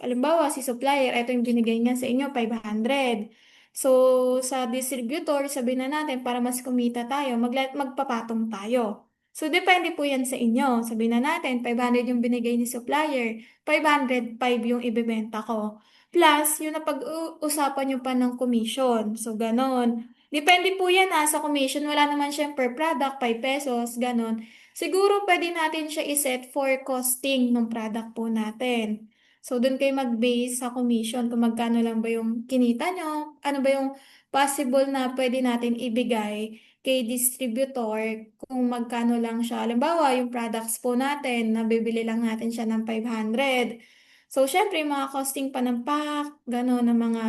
Halimbawa, si supplier, ito yung binigay niya sa inyo, 500. So, sa distributor, sabihin na natin, para mas kumita tayo, magpapatong tayo. So, depende po yan sa inyo. Sabihin na natin, 500 yung binigay ni supplier, 505 yung ibebenta ko. Plus, yung napag-usapan nyo pa ng commission. So, ganon. Depende po yan sa commission. Wala naman siya per product, 5 pesos, ganon. Siguro pwede natin siya iset for costing ng product po natin. So, doon kayo mag-base sa commission kung magkano lang ba yung kinita nyo, ano ba yung possible na pwede natin ibigay kay distributor kung magkano lang siya. Halimbawa, yung products po natin, nabibili lang natin siya ng 500. So, syempre, yung mga costing pa ng pack, gano'n, ng mga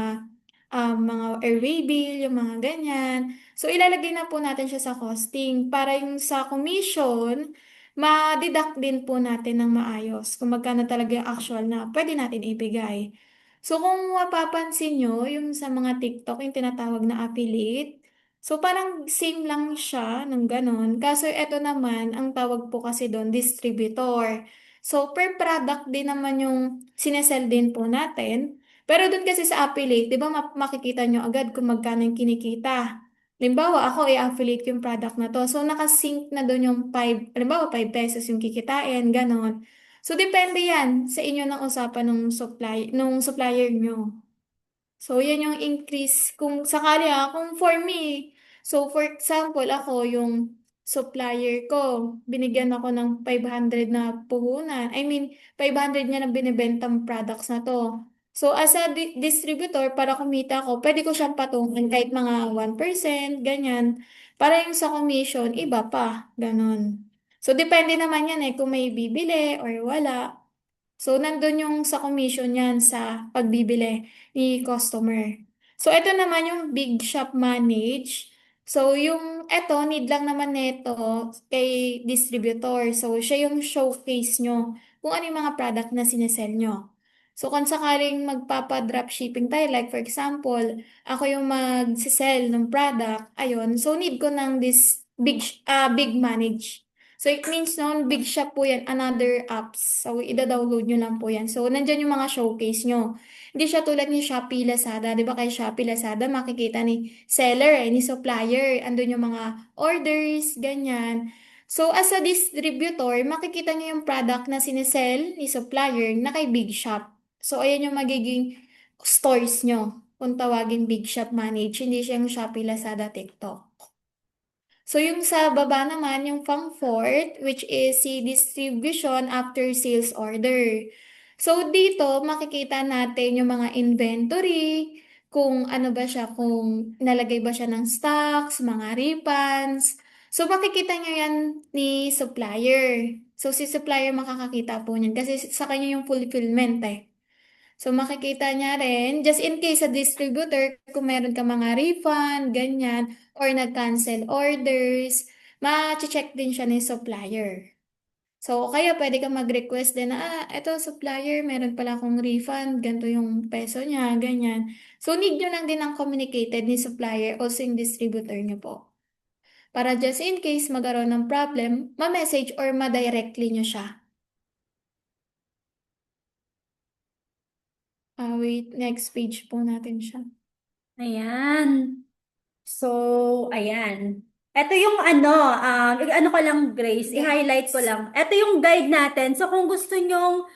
airway bill, yung mga ganyan. So, ilalagay na po natin siya sa costing para yung sa commission, ma-deduct din po natin ng maayos kung magkano talaga yung actual na pwede natin ibigay. So, kung mapapansin nyo, yung sa mga TikTok, yung tinatawag na affiliate, so parang same lang siya ng ganon. Kaso ito naman, ang tawag po kasi doon, distributor. So, per product din naman yung sinesell din po natin. Pero doon kasi sa affiliate, di ba makikita nyo agad kung magkano yung kinikita. Halimbawa, ako i-affiliate yung product na to. So, nakasync na doon yung 5, halimbawa 5 pesos yung kikitain, ganon. So, depende yan sa inyo ng usapan nung supplier nyo. So, yan yung increase. Kung sakali kung for me, so for example, ako yung supplier ko, binigyan ako ng 500 na puhunan. I mean, 500 niya na binibentang products na to. So, as a distributor, para kumita ko, pwede ko siyang patungan kahit mga 1%, ganyan. Para yung sa commission, iba pa, ganun. So, depende naman yan kung may bibili or wala. So, nandun yung sa commission yan sa pagbibili ni customer. So, ito naman yung big shop manage. So, yung ito, need lang naman nito kay distributor. So, siya yung showcase nyo kung ano yung mga product na sinesell nyo. So, kung sakaling magpapa-drop shipping tayo, like for example, ako yung mag-sell ng product, ayun, so need ko ng this big manage. So, it means noon, big shop po yan, another apps. So, ida-download nyo lang po yan. So, nandyan yung mga showcase nyo. Hindi siya tulad ni Shopee, Lazada. Di ba kay Shopee, Lazada, makikita ni seller, ni supplier. Andun yung mga orders, ganyan. So, as a distributor, makikita nyo yung product na sinesell ni supplier na kay big shop. So, ayan yung magiging stores nyo. Kung tawagin big shop manage, hindi siya yung Shopee, Lazada, TikTok. So, yung sa baba naman, yung pang-fourth, which is si distribution after sales order. So, dito, makikita natin yung mga inventory, kung ano ba siya, kung nalagay ba siya ng stocks, mga refunds. So, makikita nyo yan ni supplier. So, si supplier makakakita po niyan kasi sa kanya yung fulfillment So makikita niya rin, just in case sa distributor, kung meron ka mga refund, ganyan, or nag-cancel orders, ma-check din siya ni supplier. So, kaya pwede ka mag-request din na, eto supplier, meron pala akong refund, ganito yung peso niya, ganyan. So, need nyo lang din ang communicated ni supplier o yung distributor nyo po. Para just in case magkaroon ng problem, ma-message or ma-directly nyo siya. Wait, next page po natin siya. Ayan. So, ayan. Ito yung ano ko lang, Grace, i-highlight ko Guys. lang. Ito yung guide natin. So, kung gusto nyong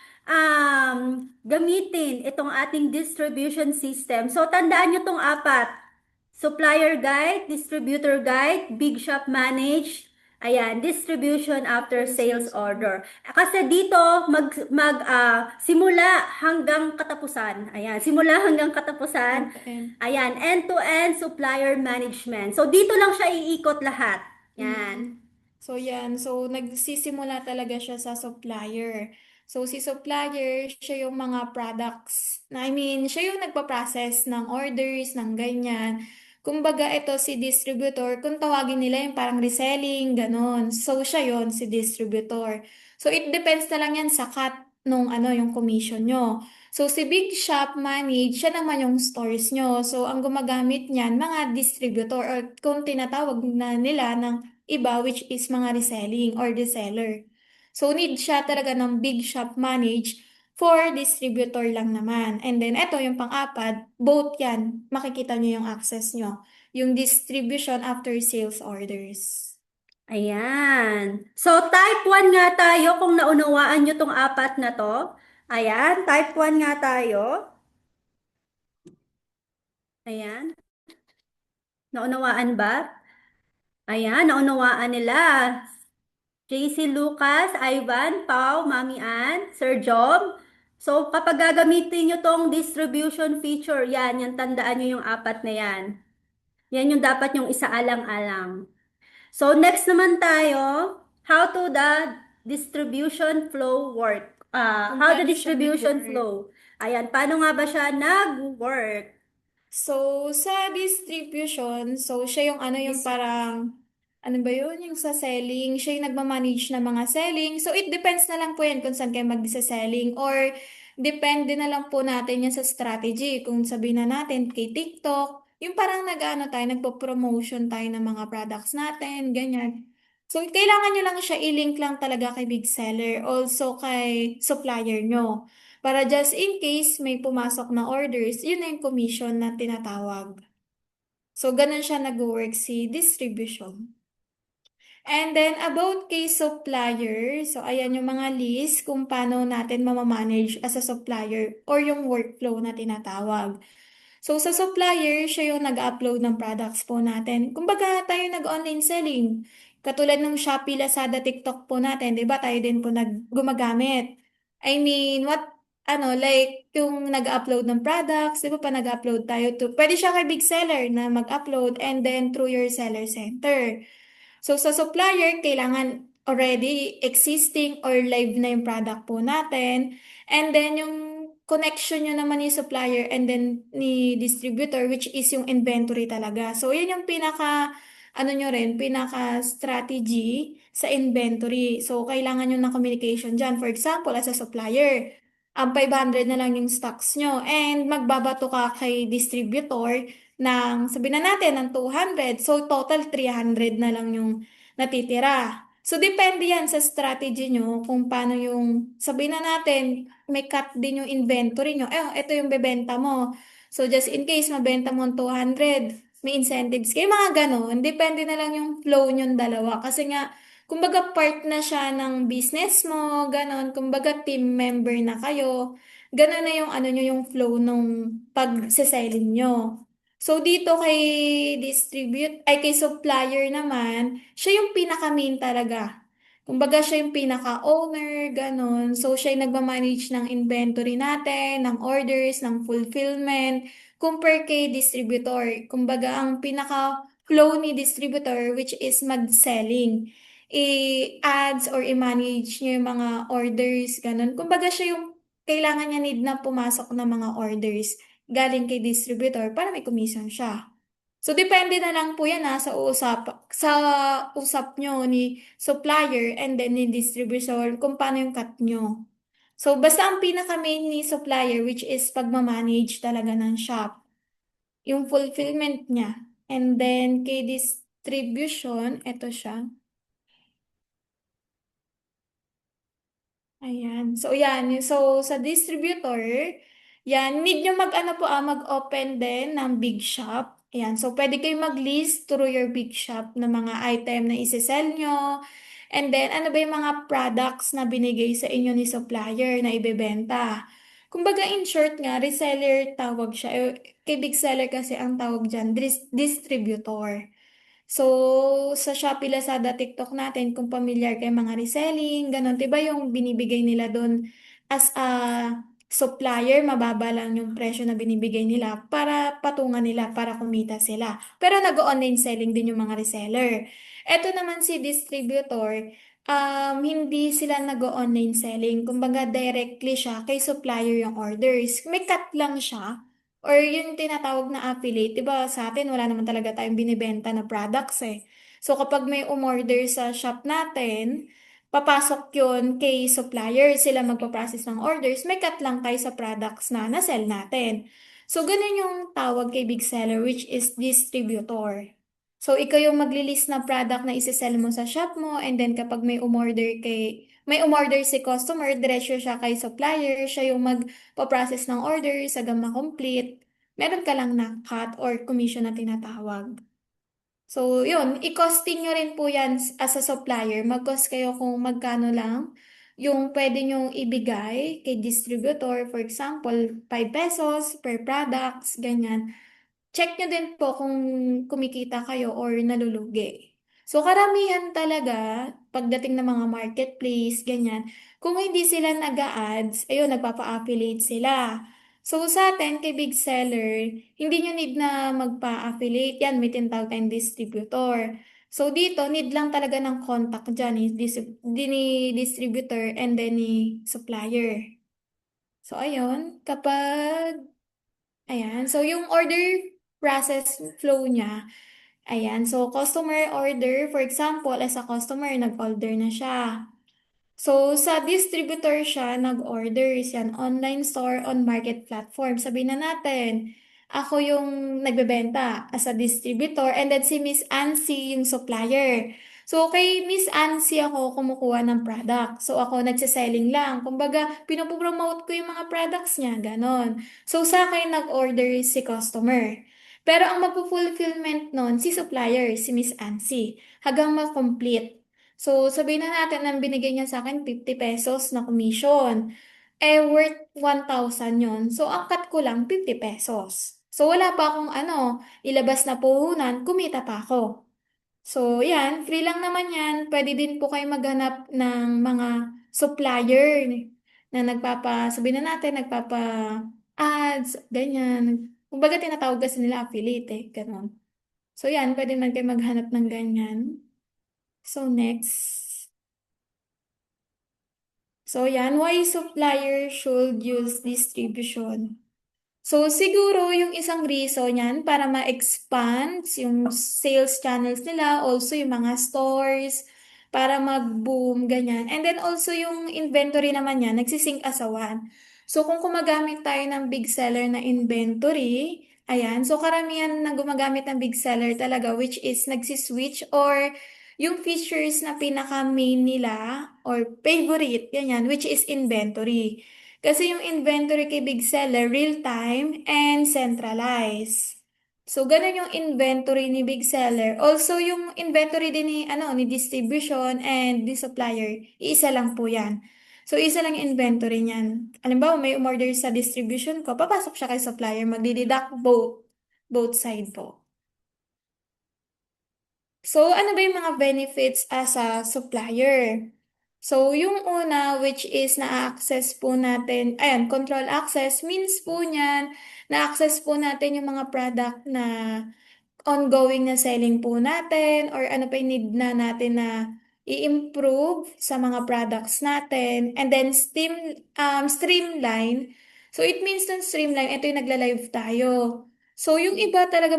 gamitin itong ating distribution system, so tandaan nyo tong apat. Supplier guide, distributor guide, big shop manage, ayan, distribution after After sales sales order. order. Kasi dito simula hanggang katapusan. Ayan, simula hanggang katapusan. End-to-end. Ayan, end-to-end supplier management. So dito lang siya iikot lahat. Yan. Mm. So, yan. So, nagsisimula talaga siya sa supplier. So, si supplier, siya yung mga products. I mean, siya yung nagpa-process ng orders, ng ganyan. Kumbaga, ito si distributor, kung tawagin nila yung parang reselling, ganon. So, siya yon si distributor. So, it depends na lang yan sa cut nung yung commission nyo. So, si Big Shop Manage, siya naman yung stores nyo. So, ang gumagamit niyan, mga distributor or kung tinatawag na nila ng iba, which is mga reselling or reseller. So, need siya talaga ng big shop manage For distributor lang naman. And then, eto yung pang-apat, both yan, makikita nyo yung access nyo. Yung distribution after sales orders. Ayan. So, type 1 nga tayo kung naunawaan nyo tong apat na to. Ayan, type 1 nga tayo. Ayan. Naunawaan ba? Ayan, naunawaan nila. JC Lucas, Ivan, Pau, Mami Ann, Sir Jom. So, kapag gagamitin nyo tong distribution feature, yan, tandaan nyo yung apat na yan. Yan yung dapat yung isaalang-alang. So, next naman tayo, how to the distribution flow work. Kung How the paano siya distribution nag-work. flow. Ayan, paano nga ba siya nag-work? So, sa distribution, so siya yung ano yung parang, ano ba yun? Yung sa selling, siya yung nagmamanage ng mga selling. So, it depends na lang po yan kung saan kayo mag-selling or depende na lang po natin yan sa strategy. Kung sabihin na natin kay TikTok, yung parang nag-ano tayo, nagpo-promotion tayo ng mga products natin, ganyan. So, kailangan nyo lang siya i-link lang talaga kay big seller, also kay supplier nyo. Para just in case may pumasok na orders, yun na yung commission na tinatawag. So, ganun siya nag-work si distribution. And then, about kay supplier, so ayan yung mga list kung paano natin mamamanage as a supplier or yung workflow na tinatawag. So, sa supplier, siya yung nag-upload ng products po natin. Kumbaga, tayo nag-online selling. Katulad ng Shopee, Lazada, TikTok po natin, di ba? Tayo din po gumagamit. I mean, like, yung nag-upload ng products, di ba pa nag-upload tayo to, pwede siya kay big seller na mag-upload and then through your seller center. So sa supplier, kailangan already existing or live na yung product po natin. And then yung connection nyo naman ni supplier and then ni distributor, which is yung inventory talaga. So yun yung ano nyo rin, pinaka strategy sa inventory. So kailangan nyo ng communication dyan. For example, as a supplier, ang 500 na lang yung stocks nyo and magbabato ka kay distributor ng, sabihin na natin, ng 200. So, total 300 na lang yung natitira. So, depende yan sa strategy nyo kung paano yung, sabihin na natin, may cut din yung inventory nyo. Ito yung bebenta mo. So, just in case mabenta mo ang 200, may incentives kayo, mga ganon. Depende na lang yung flow nyo dalawa. Kasi nga, kumbaga part na siya ng business mo, ganon. Kumbaga team member na kayo. Ganon na yung ano nyo, yung flow nung pag-selling nyo. So dito kay kay supplier naman, siya yung pinaka-main talaga. Kumbaga siya yung pinaka-owner, ganon. So siya yung nagmamanage ng inventory natin, ng orders, ng fulfillment, compare kay distributor. Kumbaga ang pinaka-flow ni distributor which is mag-selling. I-ads or i-manage niya yung mga orders, ganon. Kumbaga siya yung kailangan niya need na pumasok ng mga orders galing kay distributor para may commission siya. So, depende na lang po yan sa usap nyo ni supplier and then ni distributor kung paano yung cut nyo. So, basta ang pinaka-main ni supplier which is pagmamanage talaga ng shop, yung fulfillment niya. And then, kay distribution, ito siya. Ayan. So, yan. So, sa distributor, yan, need nyo mag-open din ng big shop. Ayan. So, pwede kayo mag-list through your big shop ng mga item na isi-sell nyo. And then, ano ba yung mga products na binigay sa inyo ni supplier na ibebenta? Kumbaga, in short nga, reseller tawag siya. Kay big seller kasi ang tawag dyan, distributor. So, sa Shopee, Lazada, TikTok natin, kung familiar kayo mga reselling, ganun, 'di ba yung binibigay nila doon as a supplier, mababa lang yung presyo na binibigay nila para patungan nila, para kumita sila. Pero nag-online selling din yung mga reseller. Ito naman si distributor, hindi sila nag-online selling. Kumbaga, directly siya kay supplier yung orders. May cut lang siya. Or yung tinatawag na affiliate, 'di ba? Sa atin wala naman talaga tayong binibenta na products eh. So kapag may umorder sa shop natin, papasok 'yun kay supplier, sila magpa-process ng orders, may cut lang tayo sa products na na-sell natin. So ganun yung tawag kay big seller which is distributor. So ikaw yung magli-list na product na isi-sell mo sa shop mo and then kapag may umorder kay may umorder si customer, diretso siya kay supplier, siya yung magpa-process ng order hanggang ma-complete. Meron ka lang na cut or commission na tinatawag. So, yun, i-costing nyo rin po yan as a supplier. Mag-cost kayo kung magkano lang yung pwede nyong ibigay kay distributor. For example, 5 pesos per products, ganyan. Check nyo din po kung kumikita kayo or nalulugi. So, karamihan talaga, pagdating ng mga marketplace, ganyan, kung hindi sila nag-a-ads, ayun, nagpapa-affiliate sila. So, sa atin, kay big seller, hindi nyo need na magpa-affiliate. Yan, may tinatawag tayong distributor. So, dito, need lang talaga ng contact dyan, ni distributor and then ni supplier. So, ayun, ayan. So, yung order process flow niya, ayan. So, customer order, for example, as a customer, nag-order na siya. So, sa distributor siya, nag-order yan, online store on market platform. Sabihin na natin, ako yung nagbebenta as a distributor and then si Miss Ansi yung supplier. So, kay Miss Ansi ako kumukuha ng product. So, ako nagsiselling lang. Kumbaga, pinopromote ko yung mga products niya, ganon. So, sa akin nag-order si customer. Pero ang magpo-fulfillment nun, si supplier, si Miss Ansi, hanggang ma-complete. So, sabihin na natin na binigay niya sa akin 50 pesos na commission. Eh, worth 1,000 yun. So, ang cut ko lang 50 pesos. So, wala pa akong ilabas na puhunan, kumita pa ako. So, yan, free lang naman yan. Pwede din po kayo maghanap ng mga supplier sabihin na natin, nagpapa-ads, ganyan. Kumbaga, tinatawag kasi nila affiliate ganun. So, yan, pwede man kayo maghanap ng ganyan. So, next. So, yan. Why supplier should use distribution? So, siguro yung isang reason yan para ma-expand yung sales channels nila, also yung mga stores, para mag-boom, ganyan. And then also yung inventory naman yan, nagsisync as a one. So, kung gumagamit tayo ng big seller na inventory, ayan, so karamihan na gumagamit ng big seller talaga, which is nagsiswitch or yung features na pinaka-main nila or favorite, ganyan, which is inventory. Kasi yung inventory kay big seller, real-time and centralized. So, ganun yung inventory ni big seller. Also, yung inventory din ni distribution and the supplier, isa lang po yan. So, isa lang yung inventory niyan. Halimbawa, may umorder sa distribution ko, papasok siya kay supplier, magdideduct both side po. So, ano ba yung mga benefits as a supplier? So, yung una, which is na-access po natin, ayan, control access, means po niyan, na-access po natin yung mga product na ongoing na selling po natin or ano pa yung need na natin na i-improve sa mga products natin and then streamline. So it means dun streamline, ito yung nagla-live tayo. So yung iba talaga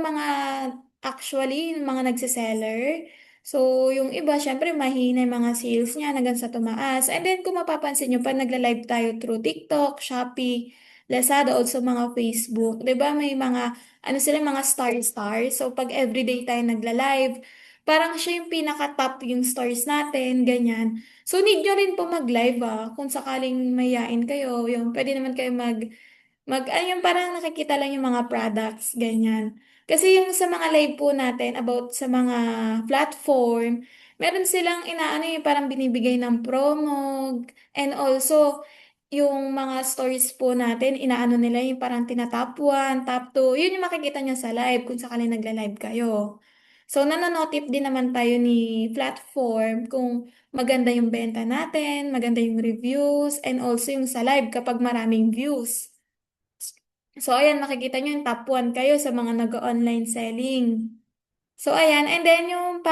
actually, yung mga nagsiseller, so yung iba syempre mahina yung mga sales niya hanggang sa tumaas. And then kung mapapansin nyo, pag nagla-live tayo through TikTok, Shopee, Lazada, also mga Facebook, 'di ba may mga sila mga star. So, pag everyday tayo nagla-live, parang siya yung pinaka-top yung stars natin, ganyan. So, need nyo rin po mag-live kung sakaling mayain kayo, yung pwede naman kayo yung parang nakikita lang yung mga products, ganyan. Kasi yung sa mga live po natin about sa mga platform, meron silang yung parang binibigay ng promo, and also, yung mga stories po natin, inaano nila yung parang tina-top 1, top 2, yun yung makikita nyo sa live kung sakaling nagla-live kayo. So, nanonotip din naman tayo ni platform kung maganda yung benta natin, maganda yung reviews, and also yung sa live kapag maraming views. So, ayan, makikita nyo yung top 1 kayo sa mga nag-online selling. So, ayan. And then, yung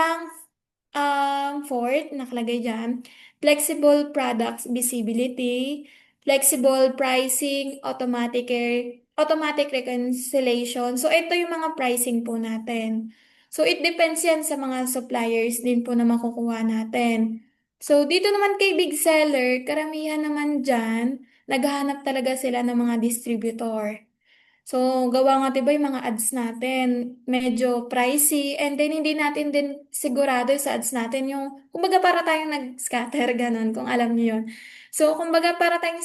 fourth, nakalagay dyan, flexible products visibility, flexible pricing, automatic reconciliation. So, ito yung mga pricing po natin. So, it depends yan sa mga suppliers din po na makukuha natin. So, dito naman kay big seller, karamihan naman dyan, naghahanap talaga sila ng mga distributor. So, gawa nga 'di ba yung mga ads natin, medyo pricey and then hindi natin din sigurado sa ads natin yung kumbaga para tayong nag-scatter ganun kung alam niyo yun. So, kumbaga para tayong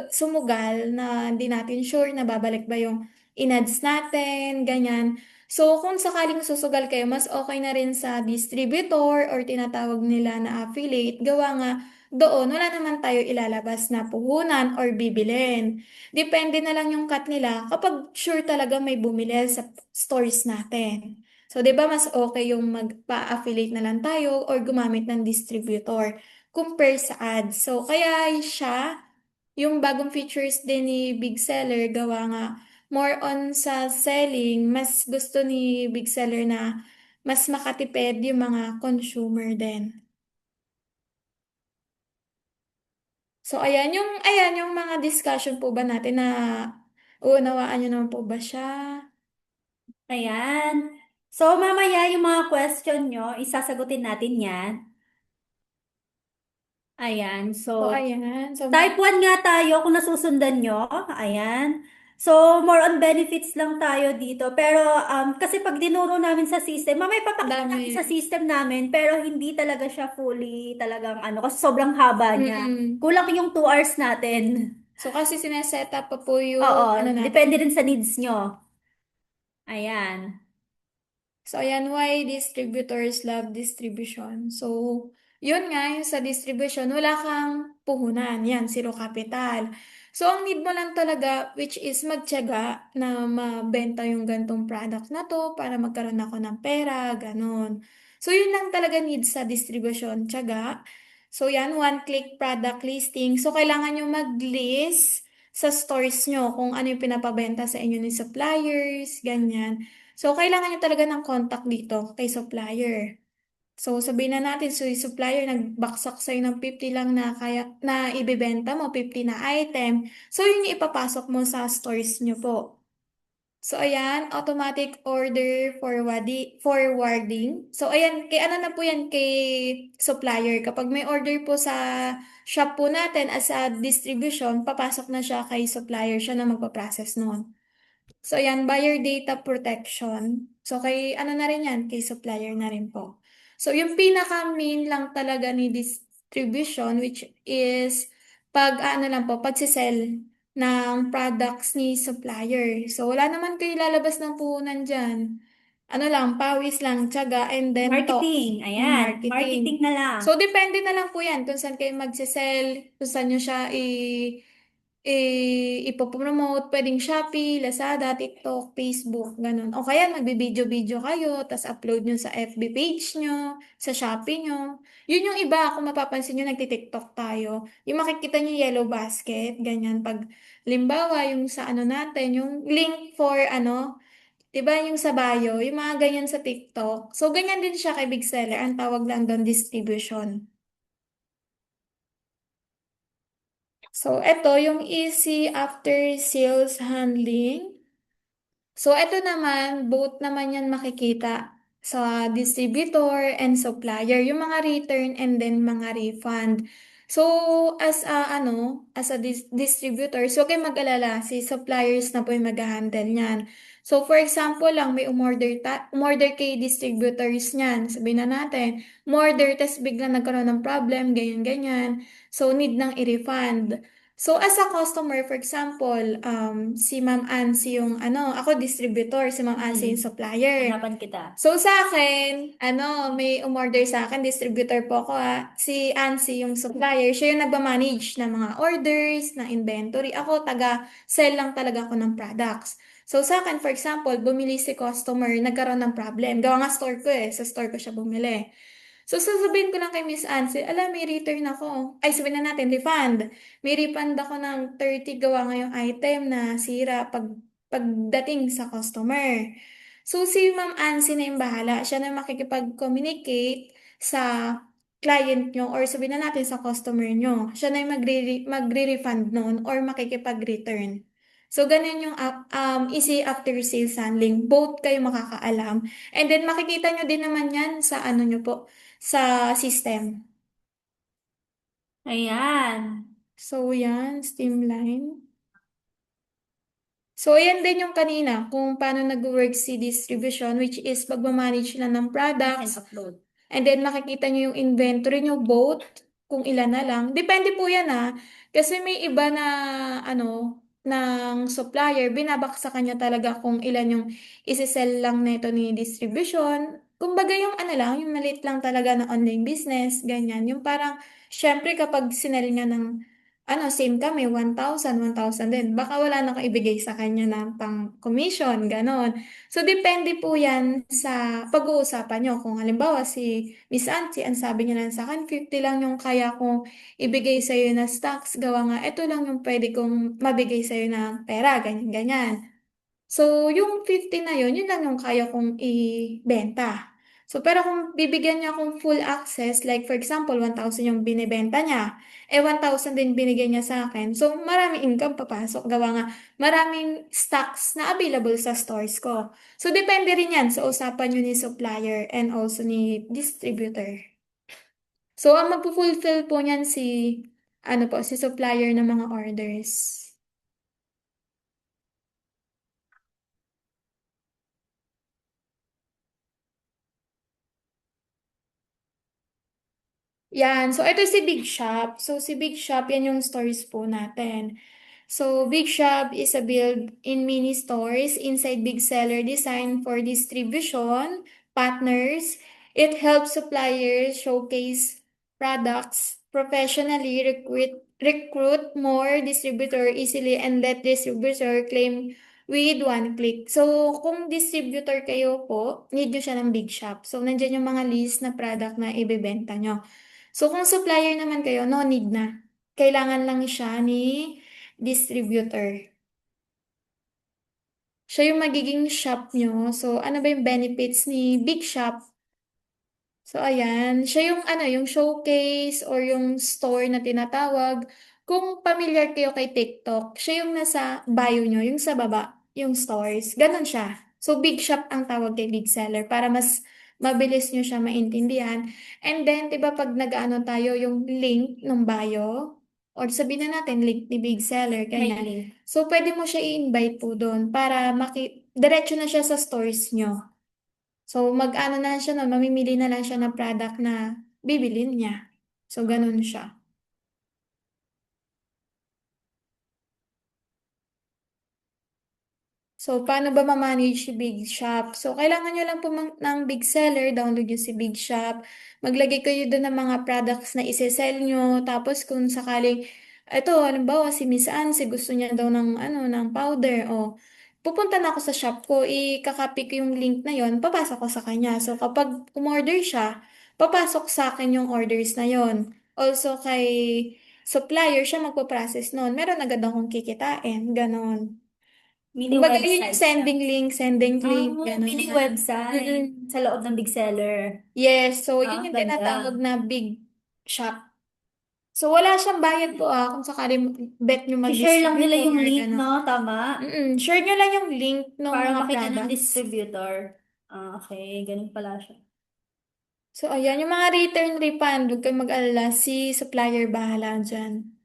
sumugal na hindi natin sure na babalik ba yung in-ads natin, ganyan. So, kung sakaling susugal kayo, mas okay na rin sa distributor or tinatawag nila na affiliate, gawa nga doon, wala naman tayo ilalabas na puhunan or bibilin. Depende na lang yung cut nila kapag sure talaga may bumili sa stores natin. So, 'di ba mas okay yung magpa-affiliate na lang tayo or gumamit ng distributor compare sa ads. So, kaya siya, yung bagong features din ni Big Seller, gawa nga more on sa selling, mas gusto ni Big Seller na mas makatipid yung mga consumer din. So, ayan yung mga discussion po ba natin na uunawaan niyo naman po ba siya? Ayan. So, mamaya yung mga question nyo, isasagutin natin yan. Ayan. So, So, ayan. So, type 1 nga tayo kung nasusundan nyo. Ayan. So, more on benefits lang tayo dito. Pero, kasi pag dinuro namin sa system, mamaya papakita dami. namin sa system namin, pero hindi talaga siya fully talagang ano, kasi sobrang haba niya. Mm-mm. Kulang yung 2 hours natin. So, kasi sineset up pa po yung Oo, ano natin. depende rin sa needs nyo. Ayan. So, ayan, why distributors love distribution. So, yun nga, yung sa distribution, wala kang puhunan. Yan, zero capital. So, ang need mo lang talaga, which is magtiyaga na mabenta yung gantong product na to para magkaroon ako ng pera, ganon. So, yun lang talaga need sa distribution, tiyaga. So, yan, one-click product listing. So, kailangan nyo mag-list sa stores nyo kung ano yung pinapabenta sa inyo ni suppliers, ganyan. So, kailangan nyo talaga ng contact dito kay supplier. So, sabihin na natin, so yung supplier nagbaksak sa'yo ng 50 lang na kaya na ibebenta mo, 50 na item. So, yun yung ipapasok mo sa stores nyo po. So, ayan, automatic order forwarding. So, ayan, kay ano na po yan kay supplier. Kapag may order po sa shop po natin as a distribution, papasok na siya kay supplier. Siya na magpaprocess noon. So, yan, buyer data protection. So, kay ano na rin yan, kay supplier na rin po. So, yung pinaka-main lang talaga ni distribution, which is pag ano lang po, pagsisell ng products ni supplier. So, wala naman kayo lalabas ng puhunan dyan. Ano lang, pawis lang, tiyaga, and then talk. Marketing. Ayan. Marketing Marketing. na lang. So, depende na lang po yan kung saan kayo magsisell, kung saan nyo siya ipopromote, pwedeng Shopee, Lazada, TikTok, Facebook, ganun. O kaya magbi-video-video kayo, tas upload nyo sa FB page nyo, sa Shopee nyo. Yun yung iba, kung mapapansin nyo, nagti-TikTok tayo. Yung makikita nyo yellow basket, ganyan. Pag, limbawa, yung sa ano natin, yung link for ano, diba yung sa bio, yung mga ganyan sa TikTok. So, ganyan din siya kay Big Seller. Ang tawag lang doon, distribution. So, ito yung easy after sales handling. So, ito naman, both naman yan makikita sa distributor and supplier, yung mga return and then mga refund. So, as a distributor, so kayo mag-alala, si suppliers na po yung mag-handle niyan. So, for example lang, may umorder kay distributors niyan. Sabihin na natin, umorder, tas biglang nagkaroon ng problem, ganyan-ganyan. So, need nang i-refund. So, as a customer, for example, si Ma'am Ansi yung, ako distributor, si Ma'am Ansi yung Mm. supplier. Hanapan kita. So, sa akin, may umorder sa akin, distributor po ako si Ansi yung supplier, siya yung nagmamanage ng mga orders, ng inventory. Ako, taga-sell lang talaga ako ng products. So, sa akin, for example, bumili si customer, nagkaroon ng problem. Gawa nga store ko sa store ko siya bumili. So, sasabihin ko lang kay Miss Ansel, may return ako. Ay, sabihin na natin, refund. May refund ako ng 30 gawa ngayong item na sira pagdating sa customer. So, si Ma'am Ansi na yung bahala. Siya na makikipag-communicate sa client nyo or sabihin na natin sa customer nyo. Siya na yung magre-refund noon or makikipag-return. So, ganun yung easy after sales handling. Both kayo makakaalam. And then, makikita nyo din naman yan sa ano nyo po, sa system. Ayan. So, yan, streamline. So, ayan din yung kanina, kung paano nag-work si distribution, which is magmamanage na ng You can products. upload. And then makikita nyo yung inventory nyo both, kung ilan na lang. Depende po yan kasi may iba na ano, ng supplier, binabaksa kanya talaga kung ilan yung isi-sell lang nito ni distribution. Kumbaga yung ano lang, yung maliit lang talaga na online business, ganyan. Yung parang, syempre kapag sinell niya ng same kami, 1,000 din. Baka wala na kang ibigay sa kanya na pang commission, ganon. So, depende po yan sa pag-uusapan nyo. Kung halimbawa si Miss Auntie, ang sabi niya lang sa akin, 50 lang yung kaya kong ibigay sa'yo na stocks. Gawa nga, ito lang yung pwede kong mabigay sa'yo na pera, ganyan-ganyan. So, yung 50 na yun lang yung kaya kong ibenta. So, pero kung bibigyan niya akong full access, like for example, 1,000 yung binibenta niya, 1,000 din binigyan niya sa akin. So, maraming income papasok. Gawa nga, maraming stocks na available sa stores ko. So, depende rin yan sa usapan niyo ni supplier and also ni distributor. So, ang magpo-fulfill po niyan si supplier ng mga orders. Yan. So, ito si Big Shop. So, si Big Shop, yan yung stores po natin. So, Big Shop is a built-in mini stores inside big seller design for distribution, partners. It helps suppliers showcase products professionally, recruit more distributor easily, and let distributor claim with one click. So, kung distributor kayo po, need nyo siya ng Big Shop. So, nandyan yung mga list na product na ibebenta nyo. So, kung supplier naman kayo, no need na. Kailangan lang siya ni distributor. Siya yung magiging shop nyo. So, ano ba yung benefits ni Big Shop? So, ayan. Siya yung yung showcase or yung store na tinatawag. Kung familiar kayo kay TikTok, siya yung nasa bio nyo, yung sa baba, yung stores. Ganon siya. So, Big Shop ang tawag kay Big Seller para mas mabilis nyo siya maintindihan. And then, di ba pag nag-ano tayo yung link ng bio, or sabihin na natin, link ni Big Seller, May ganyan. link. So, pwede mo siya i-invite po doon para diretso na siya sa stores nyo. So, mag-ano na siya na, mamimili na lang siya ng product na bibilin niya. So, ganun siya. So, paano ba ma-manage si Big Shop? So, kailangan nyo lang po ng Big Seller, download nyo si Big Shop. Maglagay kayo doon ng mga products na isi-sell nyo. Tapos, kung sakaling, ito, halimbawa, si Miss Ann, si gusto niya daw ng powder, o pupunta na ako sa shop ko, ikakopy ko yung link na yon, papasok ko sa kanya. So, kapag umorder siya, papasok sa akin yung orders na yon. Also, kay supplier, siya magpo-process nun. Meron agad akong kikitain, ganon. Mini Kumbaga, yun yung website siya. sending link, Mini gano'n. website Mm-mm. sa loob ng big seller. Yes, so yun yung Ganda. tinatawag na big shop. So wala siyang bayad po kung sakali bet nyo I-share lang nila mag-distributor, yung link, gano'n. no? Tama? Share nyo lang yung link ng Para mga makita ng products. distributor. Okay, ganun pala siya. So ayan, yung mga return refund, huwag kayong mag-alala, si supplier bahala dyan.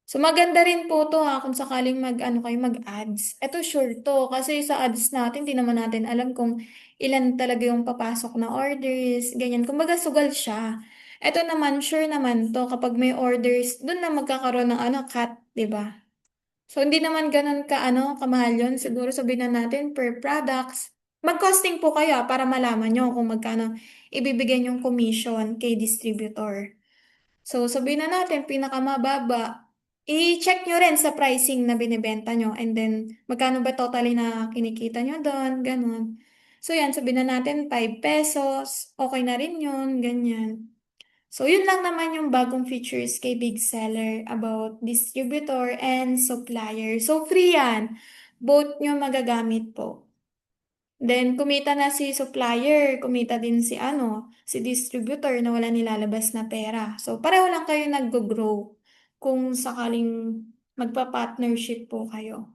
So maganda rin po to kung sakaling kayo mag-ads. Ito sure to kasi sa ads natin di naman natin alam kung ilan talaga yung papasok na orders, ganyan. Kumbaga sugal siya. Ito naman sure naman to kapag may orders, doon na magkakaroon ng cut, 'di ba? So hindi naman ganun kamahal yun. Siguro sabihin na natin per products. Mag-costing po kayo para malaman nyo kung magkano ibibigay yung commission kay distributor. So, sabihin na natin, pinakamababa. I-check nyo rin sa pricing na binibenta nyo. And then, magkano ba totally na kinikita nyo doon? Ganon. So, yan, sabihin na natin, 5 pesos. Okay na rin yun. Ganyan. So, yun lang naman yung bagong features kay Big Seller about distributor and supplier. So, free yan. Both nyo magagamit po. Then, kumita na si supplier, kumita din si distributor na wala nilalabas na pera. So, pareho lang kayo nag-grow kung sakaling magpa-partnership po kayo.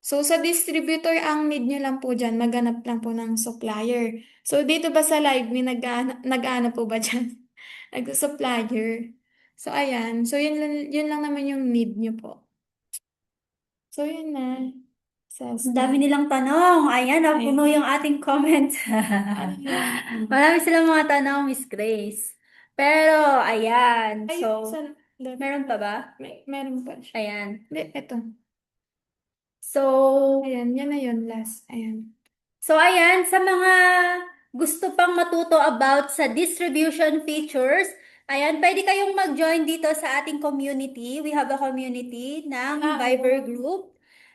So, sa distributor, ang need nyo lang po dyan, maghanap lang po ng supplier. So, dito ba sa live, may nag-ano po ba dyan? Nag-supplier. So, ayan. So, yun lang naman yung need nyo po. So, yun na. Ang dami Assessment. nilang tanong. Ayan, napuno Ayan. yung ating comments. Ayan. Marami silang mga tanong, Miss Grace. Pero, ayan. Ay, So, saan? meron pa ba? Meron pa siya. Ayan. Hindi, eto. So, Ayan, yan na yun, last. Ayan. So ayan, sa mga gusto pang matuto about sa distribution features, ayan, pwede kayong mag-join dito sa ating community. We have a community ng Viber Oo. group.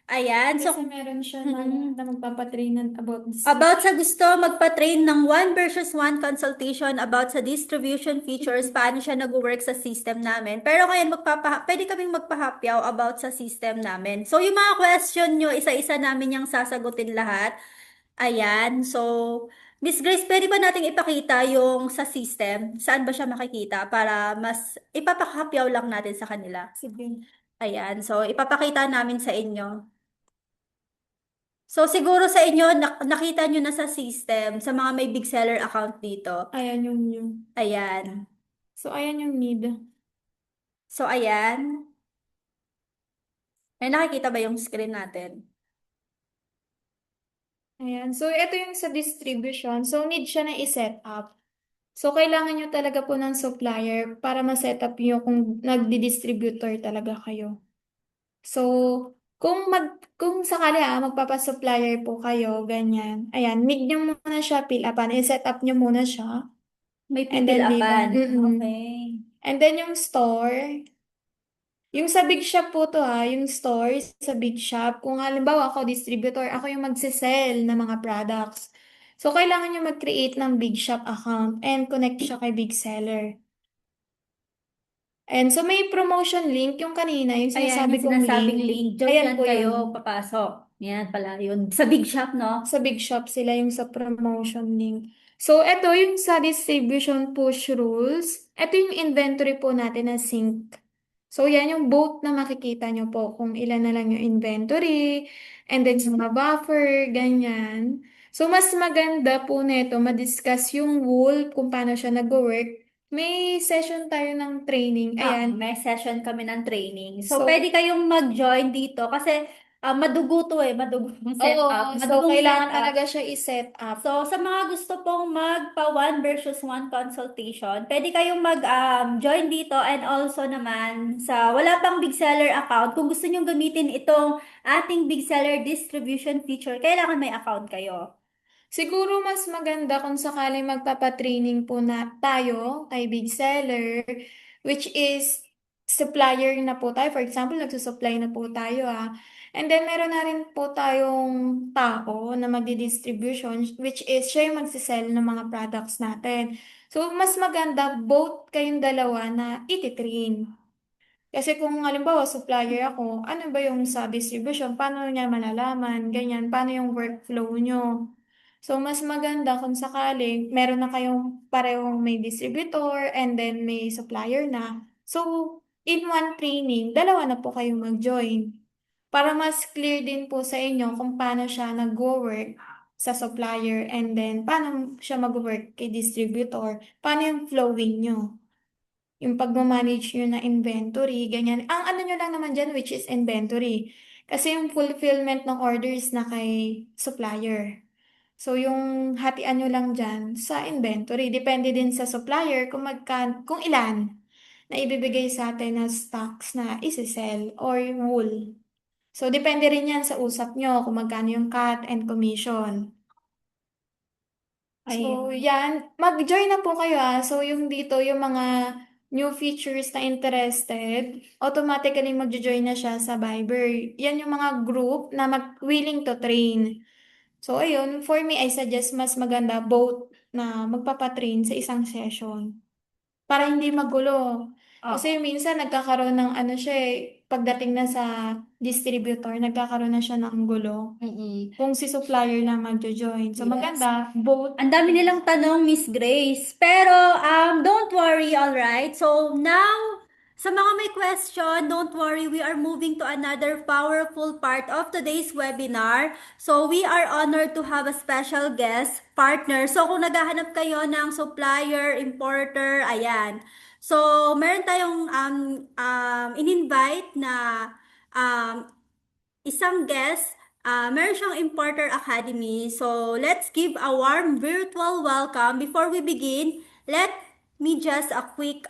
Ayan, Kasi so meron siya mm, na magpapatrainan about about sa distribution. gusto magpa-train ng one versus one consultation about sa distribution features, paano siya nag-work sa system namin. Pero ngayon, pwede kaming magpahapyaw about sa system namin. So yung mga question nyo, isa-isa namin yung sasagutin lahat. Ayan, so, Miss Grace, pwede ba nating ipakita yung sa system? Saan ba siya makikita para mas ipapakapyaw lang natin sa kanila? Sige. Ayan, so ipapakita namin sa inyo. So, siguro sa inyo, nakita nyo na sa system, sa mga may big seller account dito. Ayan yung new. Ayan. So, ayan yung need. So, ayan. Ay, nakikita ba yung screen natin? Ayan. So, ito yung sa distribution. So, need siya na i-set up. So, kailangan nyo talaga po ng supplier para ma-set up nyo kung nagdi-distributor talaga kayo. So, kung sakali magpapa-supplier po kayo, ganyan. Ayan, need nyo muna siya fill upan. I-set up nyo muna siya. May And pipil then leave upan. on. Mm-mm. Okay. And then yung store, yung sa big shop po to yung store sa big shop. Kung halimbawa ako distributor, ako yung magsisell ng mga products. So, kailangan nyo mag-create ng big shop account and connect siya kay big seller. And so, may promotion link yung kanina, yung Ayan, sinasabi yung kong sinasabing link. link. Diyan Ayan yan po kayo yun. papasok. Yan pala yun. Sa big shop, no? Sa big shop sila yung sa promotion link. So, ito yung sa distribution push rules. Ito yung inventory po natin na sync. So, yan yung both na makikita nyo po kung ilan na lang yung inventory and then sa mga buffer, ganyan. So, mas maganda po nito ma-discuss yung wool kung paano siya nag-work. May session tayo ng training. Ayan. May session kami ng training. So, pwede So, kayong mag-join dito kasi madugo to eh. Madugo yung oo. setup. So, Madugong kailangan setup. talaga siya i-set up. So, sa mga gusto pong magpa one versus one consultation, pwede kayong mag-join dito and also naman sa wala pang big seller account, kung gusto nyong gamitin itong ating big seller distribution feature, kailangan may account kayo. Siguro mas maganda kung sakaling magpapatraining po na tayo kay big seller, which is supplier na po tayo. For example, nagsusupply na po tayo And then meron na rin po tayong tao na magdi-distribution, which is siya yung magsisell ng mga products natin. So, mas maganda both kayong dalawa na ititrain. Kasi kung halimbawa supplier ako, ano ba yung sa distribution? Paano niya malalaman? Ganyan, paano yung workflow nyo? So, mas maganda kung sakali, meron na kayong parehong may distributor and then may supplier na. So, in one training, dalawa na po kayong mag-join. Para mas clear din po sa inyo kung paano siya nag-work sa supplier and then paano siya mag-work kay distributor, paano yung flowing nyo. Yung pagmamanage nyo na inventory, ganyan. Ang ano nyo lang naman dyan, which is inventory. Kasi yung fulfillment ng orders na kay supplier. So, yung hatian nyo lang dyan sa inventory. Depende din sa supplier kung ilan na ibibigay sa atin na stocks na isi-sell or yung wool. So, depende rin yan sa usap nyo kung magkano yung cut and commission. So, Ayan. yan. Mag-join na po kayo So, yung dito, yung mga new features na interested, automatically mag-join na siya sa Viber. Yan yung mga group na willing to train. So, ayun, for me, I suggest mas maganda both na magpapatrain sa isang session. Para hindi magulo. Oh, Kasi minsan nagkakaroon ng ano siya pagdating na sa distributor, nagkakaroon na siya ng gulo. mm. Kung si supplier na magjo-join. So, Yes. maganda, both. Ang dami nilang tanong, Miss Grace. Pero, don't worry, alright? So, now, sa mga may question, don't worry, we are moving to another powerful part of today's webinar. So, we are honored to have a special guest partner. So, kung naghahanap kayo ng supplier, importer, ayan. So, meron tayong in-invite na um, isang guest, meron siyang Importer Academy. So, let's give a warm virtual welcome. Before we begin, let me just a quick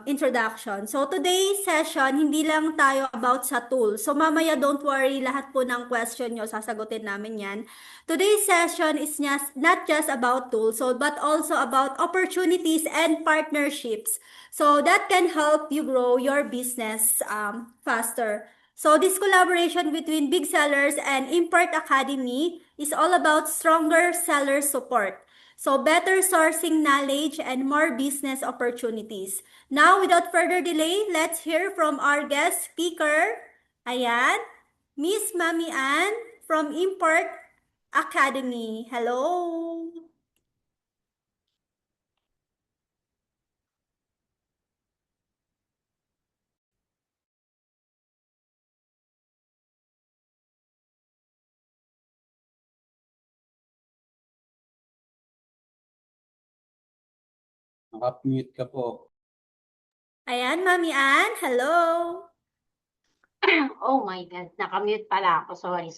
introduction. So, today's session, hindi lang tayo about sa tool. So, mamaya don't worry, lahat po ng question nyo, sasagutin namin yan. Today's session is not just about tools, so, but also about opportunities and partnerships. So, that can help you grow your business faster. So this collaboration between Big Sellers and Import Academy is all about stronger seller support. So better sourcing knowledge and more business opportunities. Now, without further delay, let's hear from our guest speaker. Ayan, Miss Mami Ann from Import Academy. Hello! Naka-mute ka po. Ayan, Mami Ann, hello! Oh my God, nakamute pala ako. Sorry.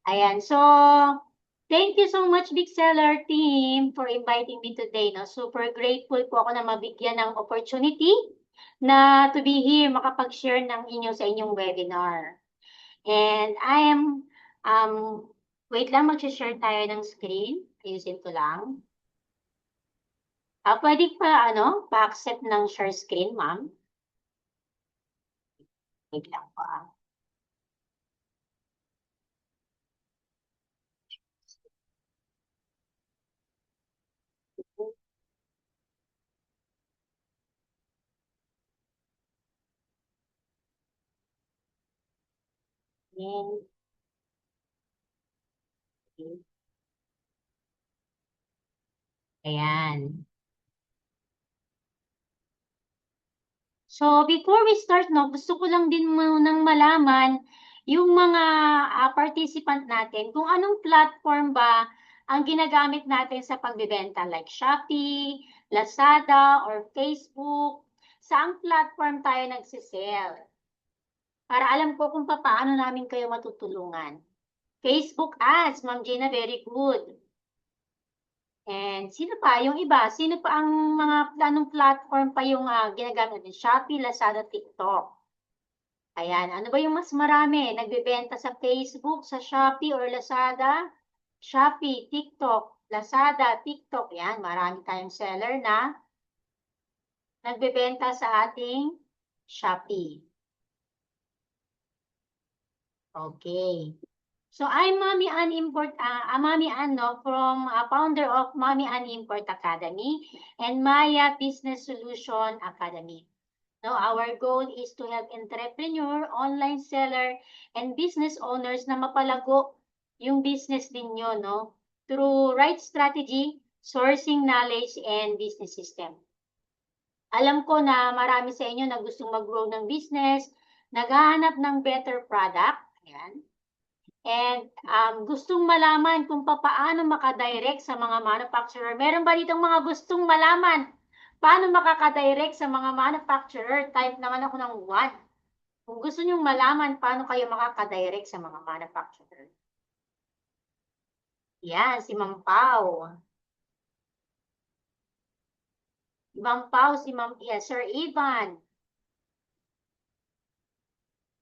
Ayan, so thank you so much, Big Seller team, for inviting me today. No? Super grateful po ako na mabigyan ng opportunity na to be here, makapag-share ng sa inyong webinar. And I am, wait lang, mag-share tayo ng screen. Ayusin ko lang. Pwede pa-accept ng share screen, ma'am? Wait lang po. Ayan. So, before we start, gusto ko lang din munang malaman yung mga participant natin, kung anong platform ba ang ginagamit natin sa pagbebenta, like Shopee, Lazada, or Facebook. Saang platform tayo nagsisell? Para alam ko kung paano namin kayo matutulungan. Facebook ads, Ma'am Gina, very good. And sino pa? Yung iba, sino pa ang anong platform pa yung ginagamit natin? Shopee, Lazada, TikTok. Ayan, ano ba yung mas marami? Nagbebenta sa Facebook, sa Shopee or Lazada? Shopee, TikTok, Lazada, TikTok. Yan, marami tayong seller na nagbebenta sa ating Shopee. Okay. So I'm Mami Ann from founder of Mami Ann Import Academy and Maya Business Solution Academy. Now, our goal is to help entrepreneur, online seller, and business owners na mapalago yung business ninyo, through right strategy, sourcing knowledge, and business system. Alam ko na marami sa inyo na gustong mag-grow ng business, naghahanap ng better product, ayan. And gustong malaman kung paano makadirect sa mga manufacturer. Meron ba ditong mga gustong malaman paano makakadirect sa mga manufacturer? Type naman ako ng 1. Kung gusto nyong malaman paano kayo makakadirect sa mga manufacturer. Yan, si Ma'am Pau. Sir Ivan.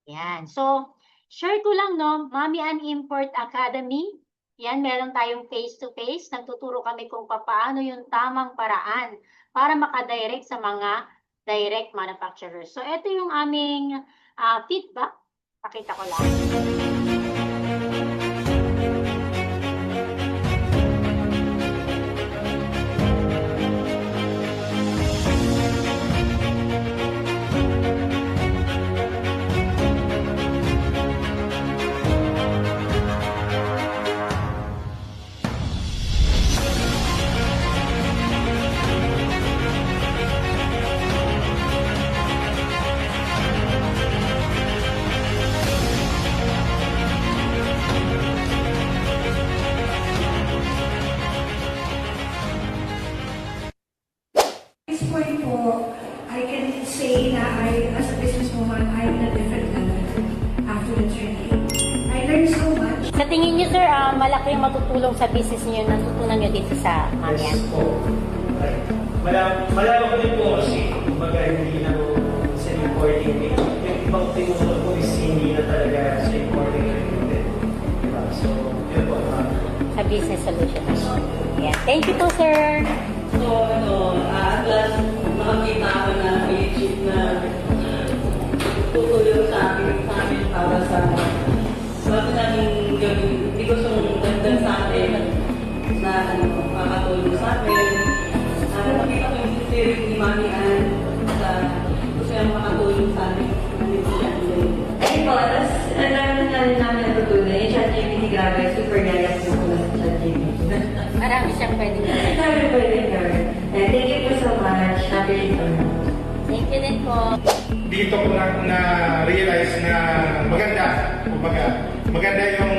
Yan, so share ko lang, Mami Ann Import Academy. Yan, meron tayong face-to-face. Nagtuturo kami kung paano yung tamang paraan para makadirect sa mga direct manufacturers. So, ito yung aming feedback. Pakita ko lang. Sa tingin niyo, sir, malaki yung matutulong sa business niyo, natutunan niyo dito sa Mamian? Yes po. Right. Malalaman ko din po kasi, kumbaga hindi na po sa importing. Yung ibang tinutulog po is hindi na talaga sa importing related. Diba? So, yun po. Sa business solutions. Yeah. Thank you po, sir. So, at last, makakita ako na may chip na tutulong sa amin para sa bago namin gawin. Hindi ko siyang gandang sa atin na makakatulong sa amin. Nakita ko yung sincerity ni Mami Ann sa gusto niyang makatulong sa amin. Ayun po, tapos ang dami na rin namin natutunan. Yung ChatGPT, grabe, super yaya po sa ChatGPT. Marami siyang pwedeng gawin. Sabi po din gawin. Thank you po so much. Happy return. Thank you din po. Dito ko na-realize na maganda, kumbaga, maganda yung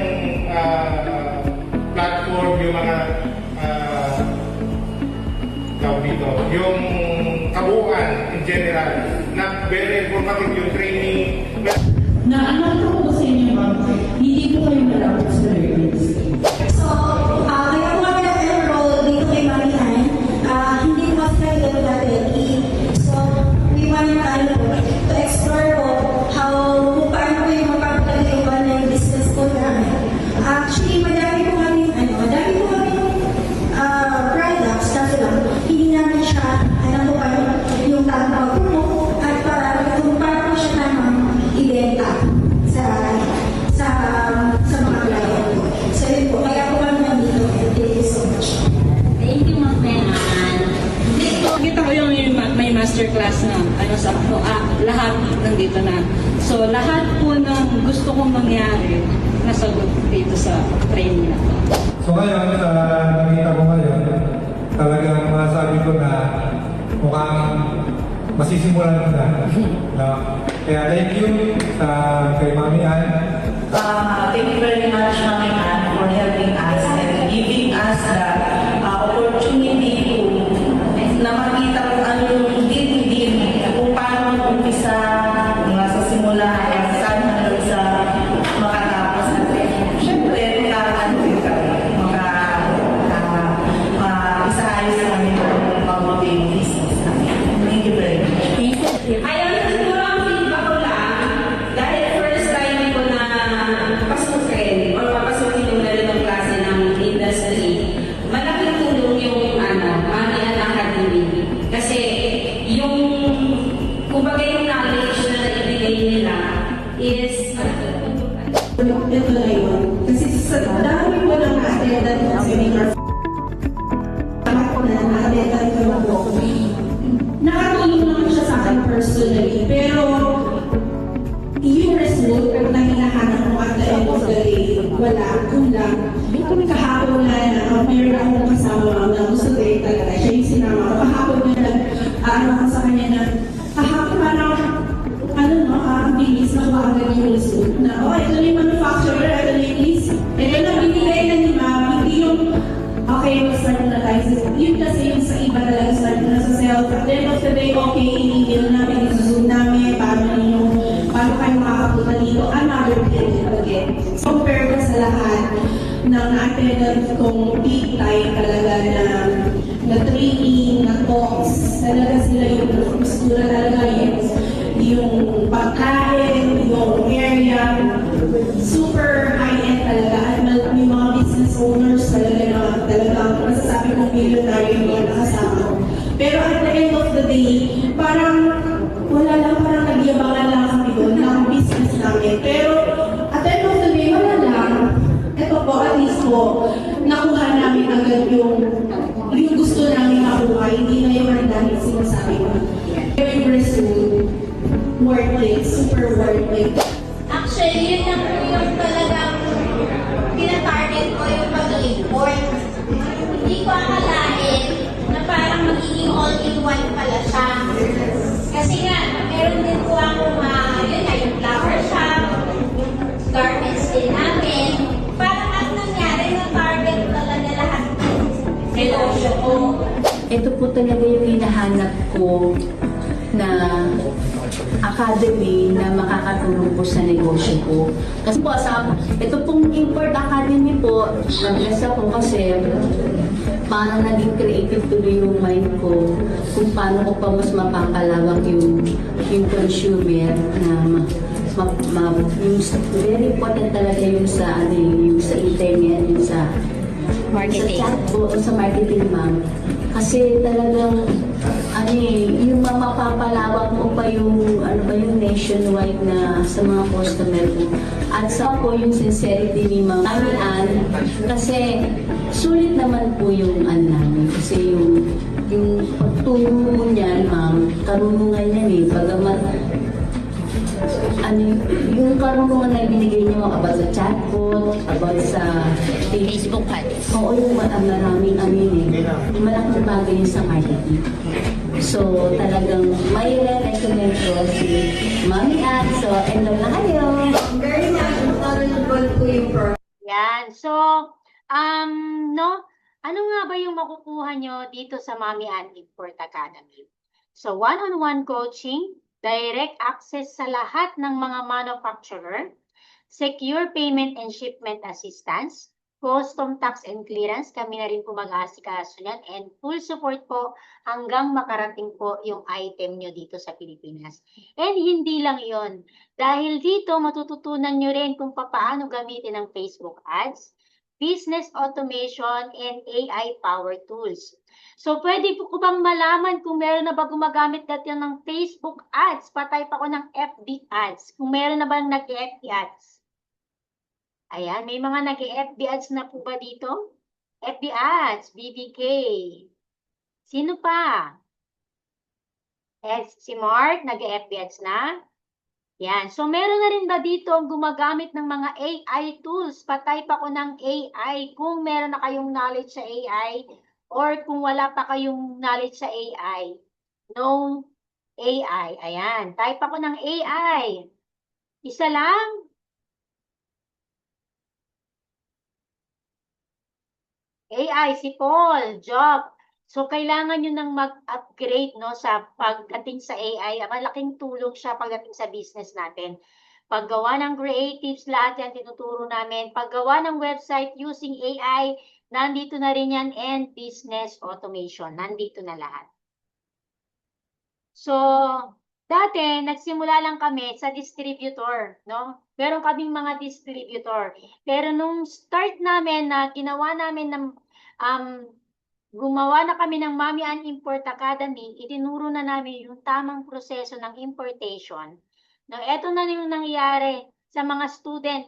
platform, yung mga tawag dito, yung kabuuan in general, na very informative yung training. Naalala ko sa inyo, ma'am, hindi po kayo malapit sa learnings. So, kaya po kami nag-enroll dito kay Mami Ann. Hindi po kasi kayo ganun dati. So, we wanted to explore po kung paano po yung mapapagaliwan ng business po namin. Actually, madami po kami products, kaso lang, hindi namin siya, po kayo, yung tatawag po, at kung paano siya tamang ibenta sa mga client po. So, yun po, kaya po kami nandito. Thank you so much. Thank you, Ma'am Menan. Kita ko yung may masterclass na lahat nandito na. So, lahat po ng gusto kong mangyari nasagot dito sa training na to. So ngayon, sa nakita ko ngayon, talagang masabi ko na mukhang masisimulan ko na. No? Kaya thank you kay Mami Ann. Thank you very much, Mami Ann, for helping us and giving us the opportunity na makita kung ano yung din kung paano mag-umpisa sa simula hanggang saan hanggang sa makatapos natin. Siyempre, kailangan din kami isaayos namin yung mabuti yung business namin. Thank you very much. Ayun, siguro ang feedback ko lang, dahil first time ko na pasukin or papasukin yung ganitong klase ng industry, malaking tulong yung Mami Ann Academy. Kasi yung, kumbaga yung knowledge na naibigay nila is, Ito na yun. Kasi sa dami ko lang na-attendan ng seminar, tama ko na na-attendan ko na po. Nakatulong naman siya sa akin personally, pero yung result na hinahanap mo at the end of the day, wala, kulang. Kahapon na mayroon akong kasama na gusto rin talaga. Siya yung sinama ko. Kahapon na nag-aano ko sa kanya na kahapon parang ang bilis na agad yung result na, ito na yung manufacturer, ito na yung list. Ito na binigay na ni Ma'am, hindi yung okay, mag-start na tayo. Yun kasi yung sa iba talaga, start na sa self. At the end of the day, okay, i-email namin, i-zoom namin, paano kayo makakapunta dito, another period again. So, compare ko sa lahat ng attendant kong big time talaga na training, na talks, talaga sila yung postura talaga yung pagkain, yung area, super high-end talaga. At may mga business owners talaga na talagang masasabi kong millionaire yung mga nakasama ko. Pero at the end of the day, parang wala lang, parang nagyabangan lang kami doon ng business namin. Pero at the end of the day, wala lang. Ito po, at least po, nakuha namin agad yung gusto namin makuha. Hindi na yung dahil sinasabi ko. Yung result, worth it, super worth it. Actually, yun yung talagang tinatarget ko yung pag-import. Hindi ko akalain na parang magiging all-in-one pala siya. Kasi nga, meron din po akong yung flower shop, garments din namin. Parang ang nangyari na target talaga lahat ng negosyo ko. Ito po talaga yung hinahanap ko na academy na makakatulong po sa negosyo ko. Kasi po ito pong Import Academy po, nag-bless ako kasi parang naging creative tuloy yung mind ko kung paano ko pa mas mapakalawak yung consumer na yung very important talaga yung sa yung sa internet, yung sa Marketing. sa chat po, sa marketing, ma'am. Kasi talagang yung mapapalawak mo pa yung yung nationwide na sa mga customer ko. At sa po yung sincerity ni Ma'am Ann, kasi sulit naman po yung namin. Kasi yung pagturo mo niyan, ma'am, karunungan niyan eh. Bagamat yung karunungan na binigay niyo about sa chatbot, about sa Facebook ads. Oo, yung maraming malaking bagay yun sa marketing. So, talagang may recommend ko si Mami Ann. So, enroll na kayo. Very much knowledgeable po yung program. Yan. So, no, ano nga ba yung makukuha nyo dito sa Mami Ann Import Academy? So, one-on-one coaching, direct access sa lahat ng mga manufacturer, secure payment and shipment assistance, custom tax and clearance, kami na rin po mag-aasikaso yan, and full support po hanggang makarating po yung item nyo dito sa Pilipinas. And hindi lang yon, dahil dito matututunan nyo rin kung paano gamitin ang Facebook ads, business automation, and AI power tools. So, pwede po ko bang malaman kung meron na ba gumagamit dati ng Facebook ads? Patay pa ko ng FB ads. Kung meron na ba nag-FB ads? Ayan, may mga nag-FB ads na po ba dito? FB ads, BBK. Sino pa? Si Mark, nag-FB ads na? Yan. So, meron na rin ba dito ang gumagamit ng mga AI tools? Patay pa ko ng AI. Kung meron na kayong knowledge sa AI, or kung wala pa kayong knowledge sa AI, no AI. Ayan. Type ako ng AI. Isa lang. AI, si Paul, job. So, kailangan nyo nang mag-upgrade no, sa pagdating sa AI. Malaking tulong siya pagdating sa business natin. Paggawa ng creatives, lahat yan tinuturo namin. Paggawa ng website using AI, nandito na rin yan, and business automation. Nandito na lahat. So, dati, nagsimula lang kami sa distributor, no? Meron kaming mga distributor. Pero nung start namin na ginawa namin ng, gumawa na kami ng Mami Ann Import Academy, itinuro na namin yung tamang proseso ng importation. No, eto na yung nangyayari sa mga student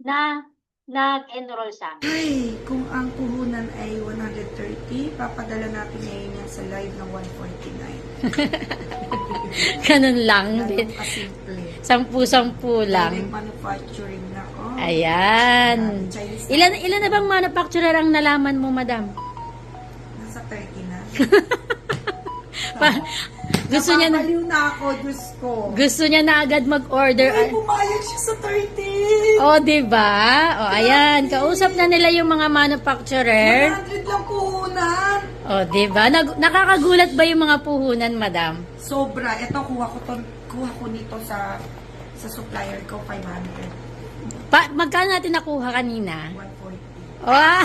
na nag-enroll sa amin. Ay, kung ang puhunan ay 130, papadala natin ngayon yan sa live ng 149. Ganun lang. Ganun kasimple. 10-10 lang. Direct manufacturing na. Oh. Ayan. Chinese Ilan na bang manufacturer ang nalaman mo, madam? nasa 30 na. Gusto niya na, Napapaliw na ako, Diyos ko. gusto niya na agad mag-order. Ay, pumayag siya sa 30. Oh, 'di ba? Oh, ayan, kausap na nila yung mga manufacturer. 100 lang puhunan. Oh, 'di ba? Nakakagulat ba yung mga puhunan, madam? Sobra. Ito, kuha ko nito sa supplier ko, 500. Magkano natin nakuha kanina? 140. Oh.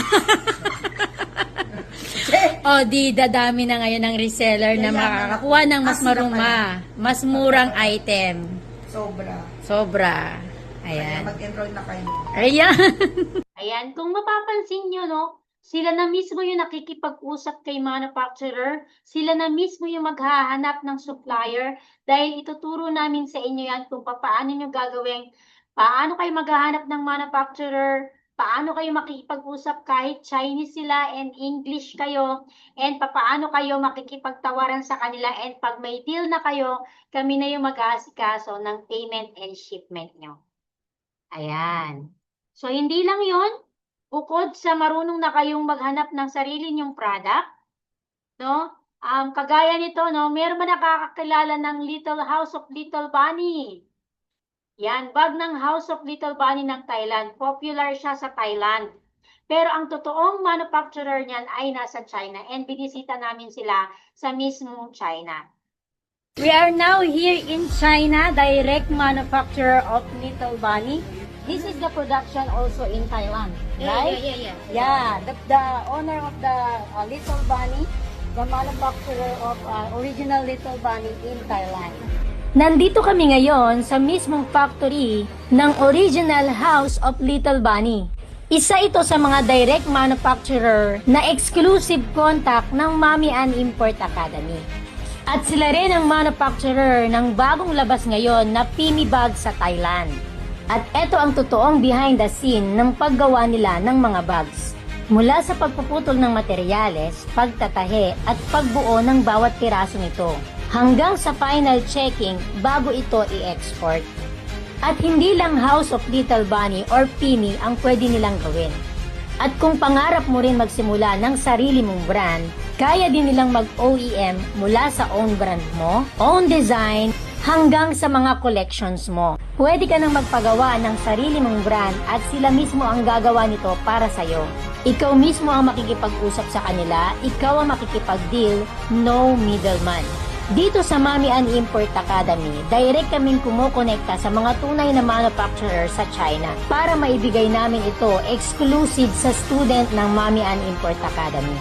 Oh, di dadami na ngayon ng reseller na makakakuha ng mas mas murang item. Sobra. Ayan. Kaya mag-enroll na kayo. Ayan. Ayan, kung mapapansin nyo, no, sila na mismo yung nakikipag-usap kay manufacturer, sila na mismo yung maghahanap ng supplier, dahil ituturo namin sa inyo yan kung paano nyo gagawin, paano kayo maghahanap ng manufacturer, paano kayo makikipag-usap kahit Chinese sila and English kayo, and paano kayo makikipagtawaran sa kanila, and pag may deal na kayo, kami na yung mag-aasikaso ng payment and shipment nyo. Ayan. So, hindi lang yon, bukod sa marunong na kayong maghanap ng sarili nyong product, no? Kagaya nito, no, meron ba nakakakilala ng Little House of Little Bunny? Yan, bag ng House of Little Bunny ng Thailand. Popular siya sa Thailand. Pero ang totoong manufacturer niyan ay nasa China, and binisita namin sila sa mismong China. We are now here in China, direct manufacturer of Little Bunny. This is the production also in Thailand, right? Yeah, the owner of the Little Bunny, the manufacturer of original Little Bunny in Thailand. Nandito kami ngayon sa mismong factory ng original House of Little Bunny. Isa ito sa mga direct manufacturer na exclusive contact ng Mami Ann Import Academy. At sila rin ang manufacturer ng bagong labas ngayon na Pimi Bag sa Thailand. At ito ang totoong behind the scene ng paggawa nila ng mga bags. Mula sa pagpuputol ng materyales, pagtatahe at pagbuo ng bawat piraso nito, hanggang sa final checking bago ito i-export. At hindi lang House of Little Bunny or Pimi ang pwede nilang gawin. At kung pangarap mo rin magsimula ng sarili mong brand, kaya din nilang mag-OEM mula sa own brand mo, own design, hanggang sa mga collections mo. Pwede ka nang magpagawa ng sarili mong brand at sila mismo ang gagawa nito para sa'yo. Ikaw mismo ang makikipag-usap sa kanila, ikaw ang makikipag-deal, no middleman. Dito sa Mami Ann Import Academy, direct kaming kumukonekta sa mga tunay na manufacturer sa China para maibigay namin ito exclusive sa student ng Mami Ann Import Academy.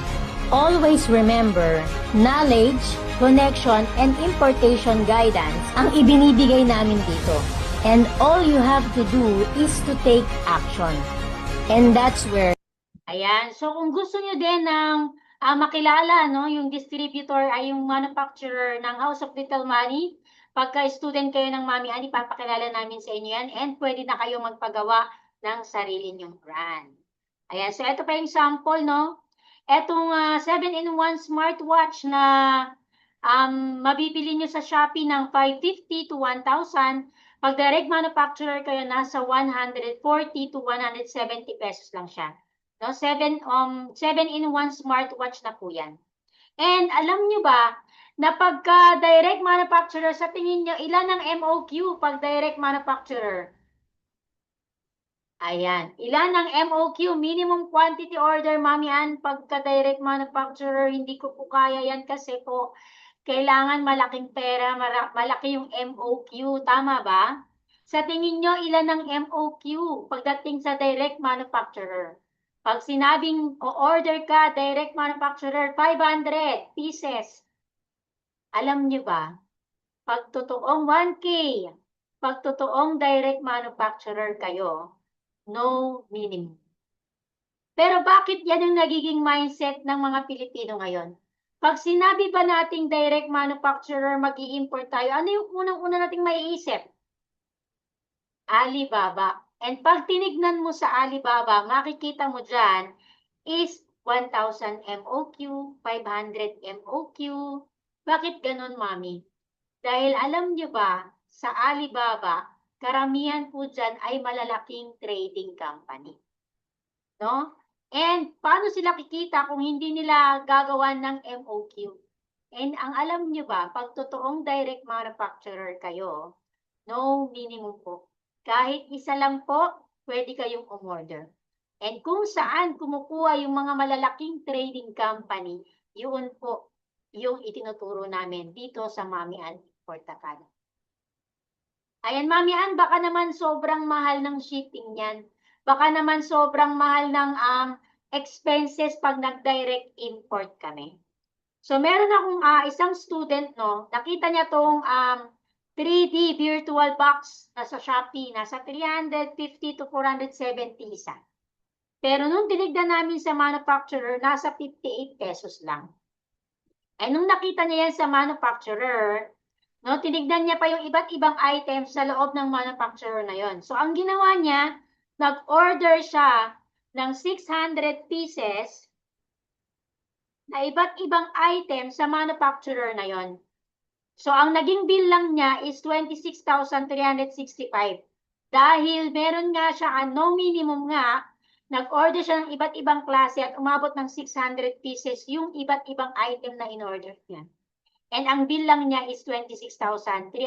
Always remember, knowledge, connection, and importation guidance ang ibinibigay namin dito. And all you have to do is to take action. And that's where... Ayan. So, kung gusto nyo din ng makilala, no, yung distributor ay yung manufacturer ng House of Little Bunny, pagka student kayo ng Mami Ann, ipapakilala namin sa inyo yan and pwede na kayo magpagawa ng sarili nyong brand. Ayan. So, ito pa yung sample, no? Etong 7-in-1 smartwatch na mabibili nyo sa Shopee ng 550 to 1,000. Pag direct manufacturer kayo, nasa 140 to 170 pesos lang siya. No, 7-in-1 smartwatch na po yan. And alam nyo ba, na pagka direct manufacturer, sa tingin nyo, ilan ang MOQ pag direct manufacturer? Ayan. Ilan ang MOQ? Minimum quantity order, Mami Ann, pagka direct manufacturer, hindi ko po kaya yan kasi po kailangan malaking pera, malaki yung MOQ. Tama ba? Sa tingin nyo, ilan ang MOQ pagdating sa direct manufacturer? Pag sinabing o-order ka, direct manufacturer, 500 pieces. Alam nyo ba? Pag totoong 1K, pag totoong direct manufacturer kayo, no minimum. Pero bakit yan ang nagiging mindset ng mga Pilipino ngayon? Pag sinabi ba nating direct manufacturer, mag-i-import tayo, ano yung unang-una nating maiisip? Alibaba. And pag tinignan mo sa Alibaba, makikita mo dyan is 1,000 MOQ, 500 MOQ. Bakit ganun, Mami? Dahil alam nyo ba, sa Alibaba, karamihan po dyan ay malalaking trading company. No? And paano sila kikita kung hindi nila gagawan ng MOQ? And ang alam nyo ba, pag totoong direct manufacturer kayo, no minimum po. Kahit isa lang po, pwede kayong umorder. And kung saan kumukuha yung mga malalaking trading company, yun po yung itinuturo namin dito sa Mami Ann Import Academy. Ayan, Mami Ann, baka naman sobrang mahal ng shipping yan. Baka naman sobrang mahal ng expenses pag nag-direct import kami. So, meron akong isang student, no, nakita niya tong 3D virtual box nasa Shopee, nasa 350 to 470 isa. Pero nung tinignan namin sa manufacturer, nasa 58 pesos lang. Eh nung nakita niya yan sa manufacturer, no, tinignan niya pa yung iba't ibang items sa loob ng manufacturer na yon. So ang ginawa niya, nag-order siya ng 600 pieces na iba't ibang items sa manufacturer na yon. So, ang naging bill lang niya is 26,365. Dahil meron nga siya, no minimum nga, nag-order siya ng iba't ibang klase at umabot ng 600 pieces yung iba't ibang item na in-order niya. And ang bill lang niya is 26,365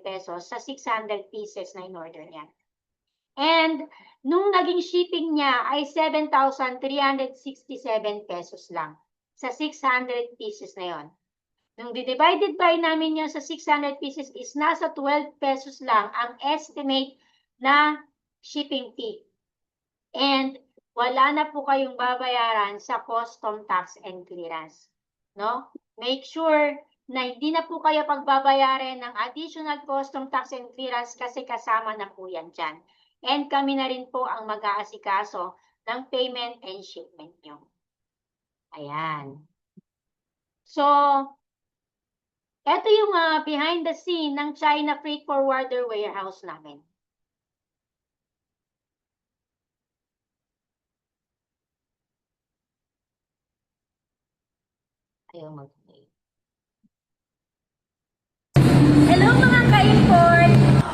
pesos sa 600 pieces na in-order niya. And nung naging shipping niya ay 7,367 pesos lang sa 600 pieces na yon. Nung divided by namin yan sa 600 pieces is nasa 12 pesos lang ang estimate na shipping fee. And wala na po kayong babayaran sa custom tax and clearance. No? Make sure na hindi na po kayo pagbabayaran ng additional custom tax and clearance kasi kasama na po yan dyan. And kami na rin po ang mag-aasikaso ng payment and shipment nyo. Ayan. So, ito yung behind the scene ng China Freight Forwarder Warehouse namin. Ayaw mag-play. Hello mga ka-import!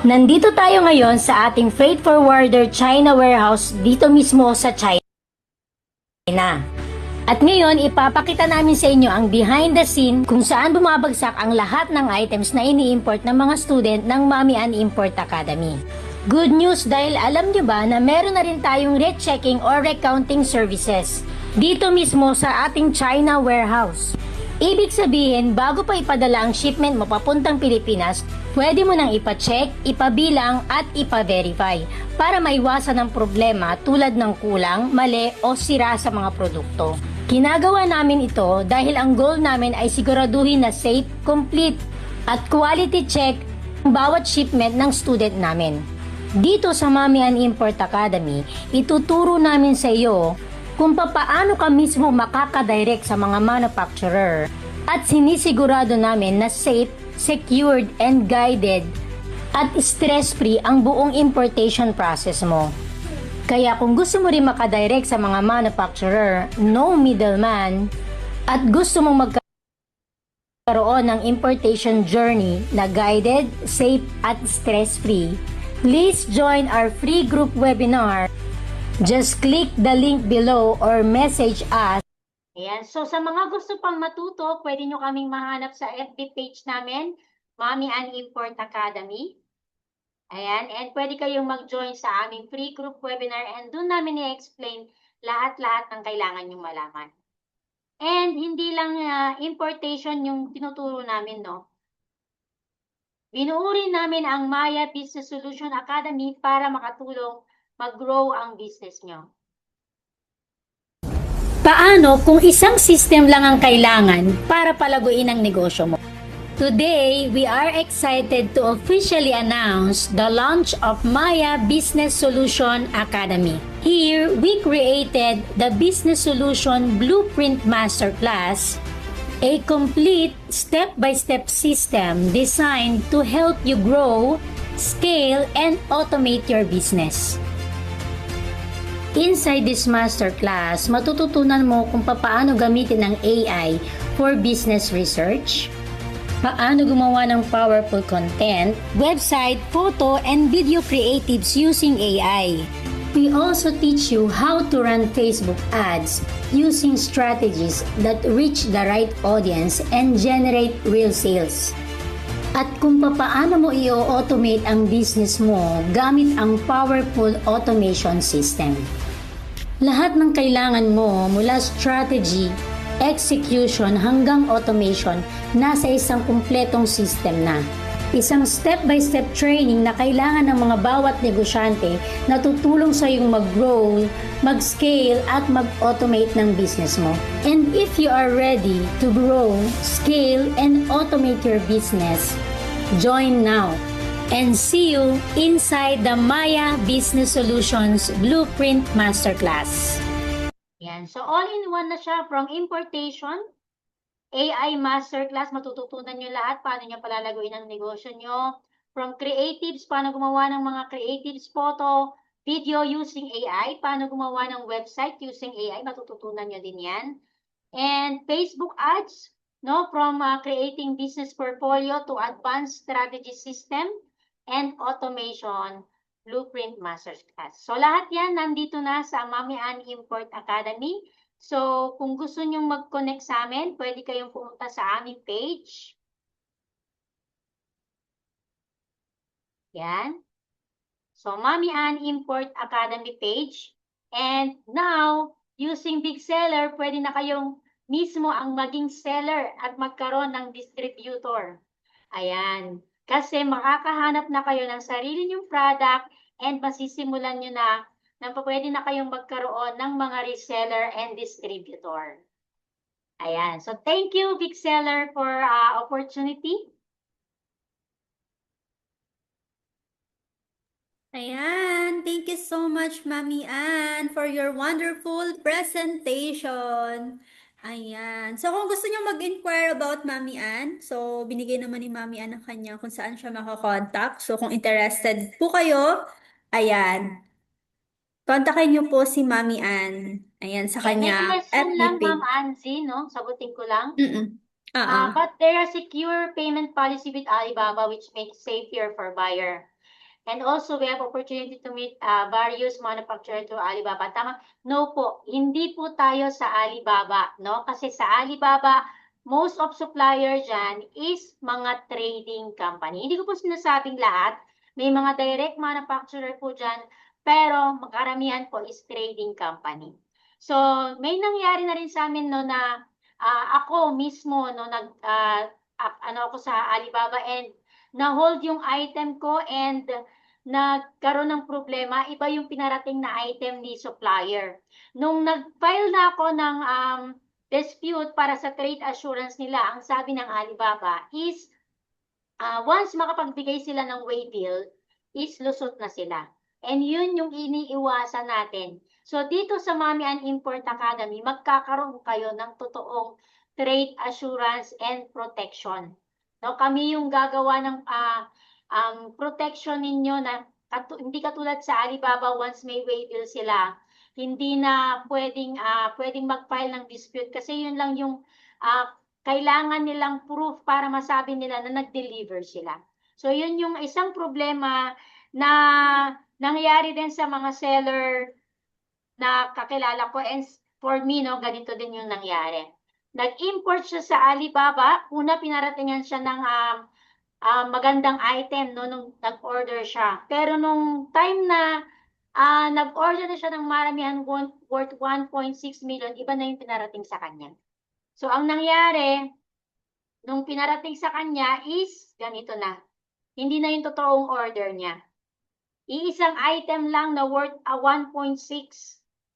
Nandito tayo ngayon sa ating Freight Forwarder China Warehouse dito mismo sa China. At ngayon, ipapakita namin sa inyo ang behind the scene kung saan bumabagsak ang lahat ng items na ini-import ng mga student ng Mami Ann Import Academy. Good news dahil alam nyo ba na meron na rin tayong rechecking or recounting services dito mismo sa ating China warehouse. Ibig sabihin, bago pa ipadala ang shipment mo papuntang Pilipinas, pwede mo nang ipa-check, ipabilang at ipa-verify para maiwasan ang problema tulad ng kulang, mali o sira sa mga produkto. Ginagawa namin ito dahil ang goal namin ay siguraduhin na safe, complete at quality check ang bawat shipment ng student namin. Dito sa Mami Ann Import Academy, ituturo namin sa iyo kung paano ka mismo makakadirect sa mga manufacturer at sinisigurado namin na safe, secured, and guided at stress-free ang buong importation process mo. Kaya kung gusto mo rin makadirect sa mga manufacturer, no middleman, at gusto mong magkaroon ng importation journey na guided, safe, at stress-free, please join our free group webinar. Just click the link below or message us. Ayan. So, sa mga gusto pang matuto, pwede nyo kaming mahanap sa FB page namin, Mami Ann Import Academy. Ayan. And pwede kayong mag-join sa aming free group webinar and doon namin i-explain lahat-lahat ng kailangan nyong malaman. And hindi lang importation yung tinuturo namin, no? Binuuri namin ang Maya Business Solution Academy para makatulong mag-grow ang business nyo. Paano kung isang system lang ang kailangan para palaguin ang negosyo mo? Today, we are excited to officially announce the launch of Maya Business Solution Academy. Here, we created the Business Solution Blueprint Masterclass, a complete step-by-step system designed to help you grow, scale, and automate your business. Inside this masterclass, matututunan mo kung paano gamitin ang AI for business research, paano gumawa ng powerful content, website, photo, and video creatives using AI. We also teach you how to run Facebook ads using strategies that reach the right audience and generate real sales. At kung paano mo i-automate ang business mo gamit ang powerful automation system. Lahat ng kailangan mo mula strategy, execution hanggang automation nasa isang kumpletong system na. Isang step-by-step training na kailangan ng mga bawat negosyante na tutulong sa iyong mag-grow, mag-scale at mag-automate ng business mo. And if you are ready to grow, scale, and automate your business, join now. And see you inside the Maya Business Solutions Blueprint Masterclass. Yan. So, all-in-one na siya from importation, AI Masterclass, matututunan nyo lahat paano nyo palalaguin ang negosyo nyo. From creatives, paano gumawa ng mga creatives, photo, video using AI, paano gumawa ng website using AI, matututunan nyo din yan. And Facebook ads, no, from creating business portfolio to advanced strategy system, and automation blueprint masterclass. So, lahat yan nandito na sa Mami Ann Import Academy. So, kung gusto nyong mag-connect sa amin, pwede kayong pumunta sa aming page. Yan. So, Mami Ann Import Academy page. And now, using Big Seller, pwede na kayong mismo ang maging seller at magkaroon ng distributor. Ayan. Kasi makakahanap na kayo ng sarili niyong product and masisimulan nyo na pwede na kayong magkaroon ng mga reseller and distributor. Ayan. So, thank you, Big Seller, for opportunity. Ayan, thank you so much, Mami Ann, for your wonderful presentation. Ayan. So, kung gusto niyo mag-inquire about Mami Ann, so, binigay naman ni Mami Ann ang kanya kung saan siya makakontakt. So, kung interested po kayo, ayan, kontakin niyo po si Mami Ann. Ayan, sa May kanyang question FB lang, Ma'am page. Anzi, no? Sagutin ko lang. Oo. But there are secure payment policy with Alibaba which makes safer for buyer. And also, we have opportunity to meet various manufacturers to Alibaba. Tama? No po, hindi po tayo sa Alibaba, no? Kasi sa Alibaba, most of supplier dyan is mga trading company. Hindi ko po sinasabing lahat. May mga direct manufacturer po dyan, pero karamihan po is trading company. So, may nangyari na rin sa amin, no, na ako mismo, no, ano ako sa Alibaba and na-hold yung item ko and nagkaroon ng problema, iba yung pinarating na item ni supplier. Nung nag-file na ako ng dispute para sa trade assurance nila, ang sabi ng Alibaba is once makapagbigay sila ng way bill, is lusot na sila. And yun yung iniiwasan natin. So dito sa Mami and Import Academy, magkakaroon kayo ng totoong trade assurance and protection. No, kami yung gagawa ng protection ninyo na hindi katulad sa Alibaba once may way bill sila, hindi na pwedeng mag-file ng dispute kasi yun lang yung kailangan nilang proof para masabi nila na nag-deliver sila. So yun yung isang problema na nangyari din sa mga seller na kakilala ko and for me, no, ganito din yung nangyari. Nag-import siya sa Alibaba, una pinaratingan siya ng magandang item, no, nung nag-order siya. Pero nung time na nag-order na siya ng maramihan worth 1.6 million, iba na yung pinarating sa kanya. So, ang nangyari, nung pinarating sa kanya is ganito na. Hindi na yung totoong order niya. Iisang item lang na worth 1.6.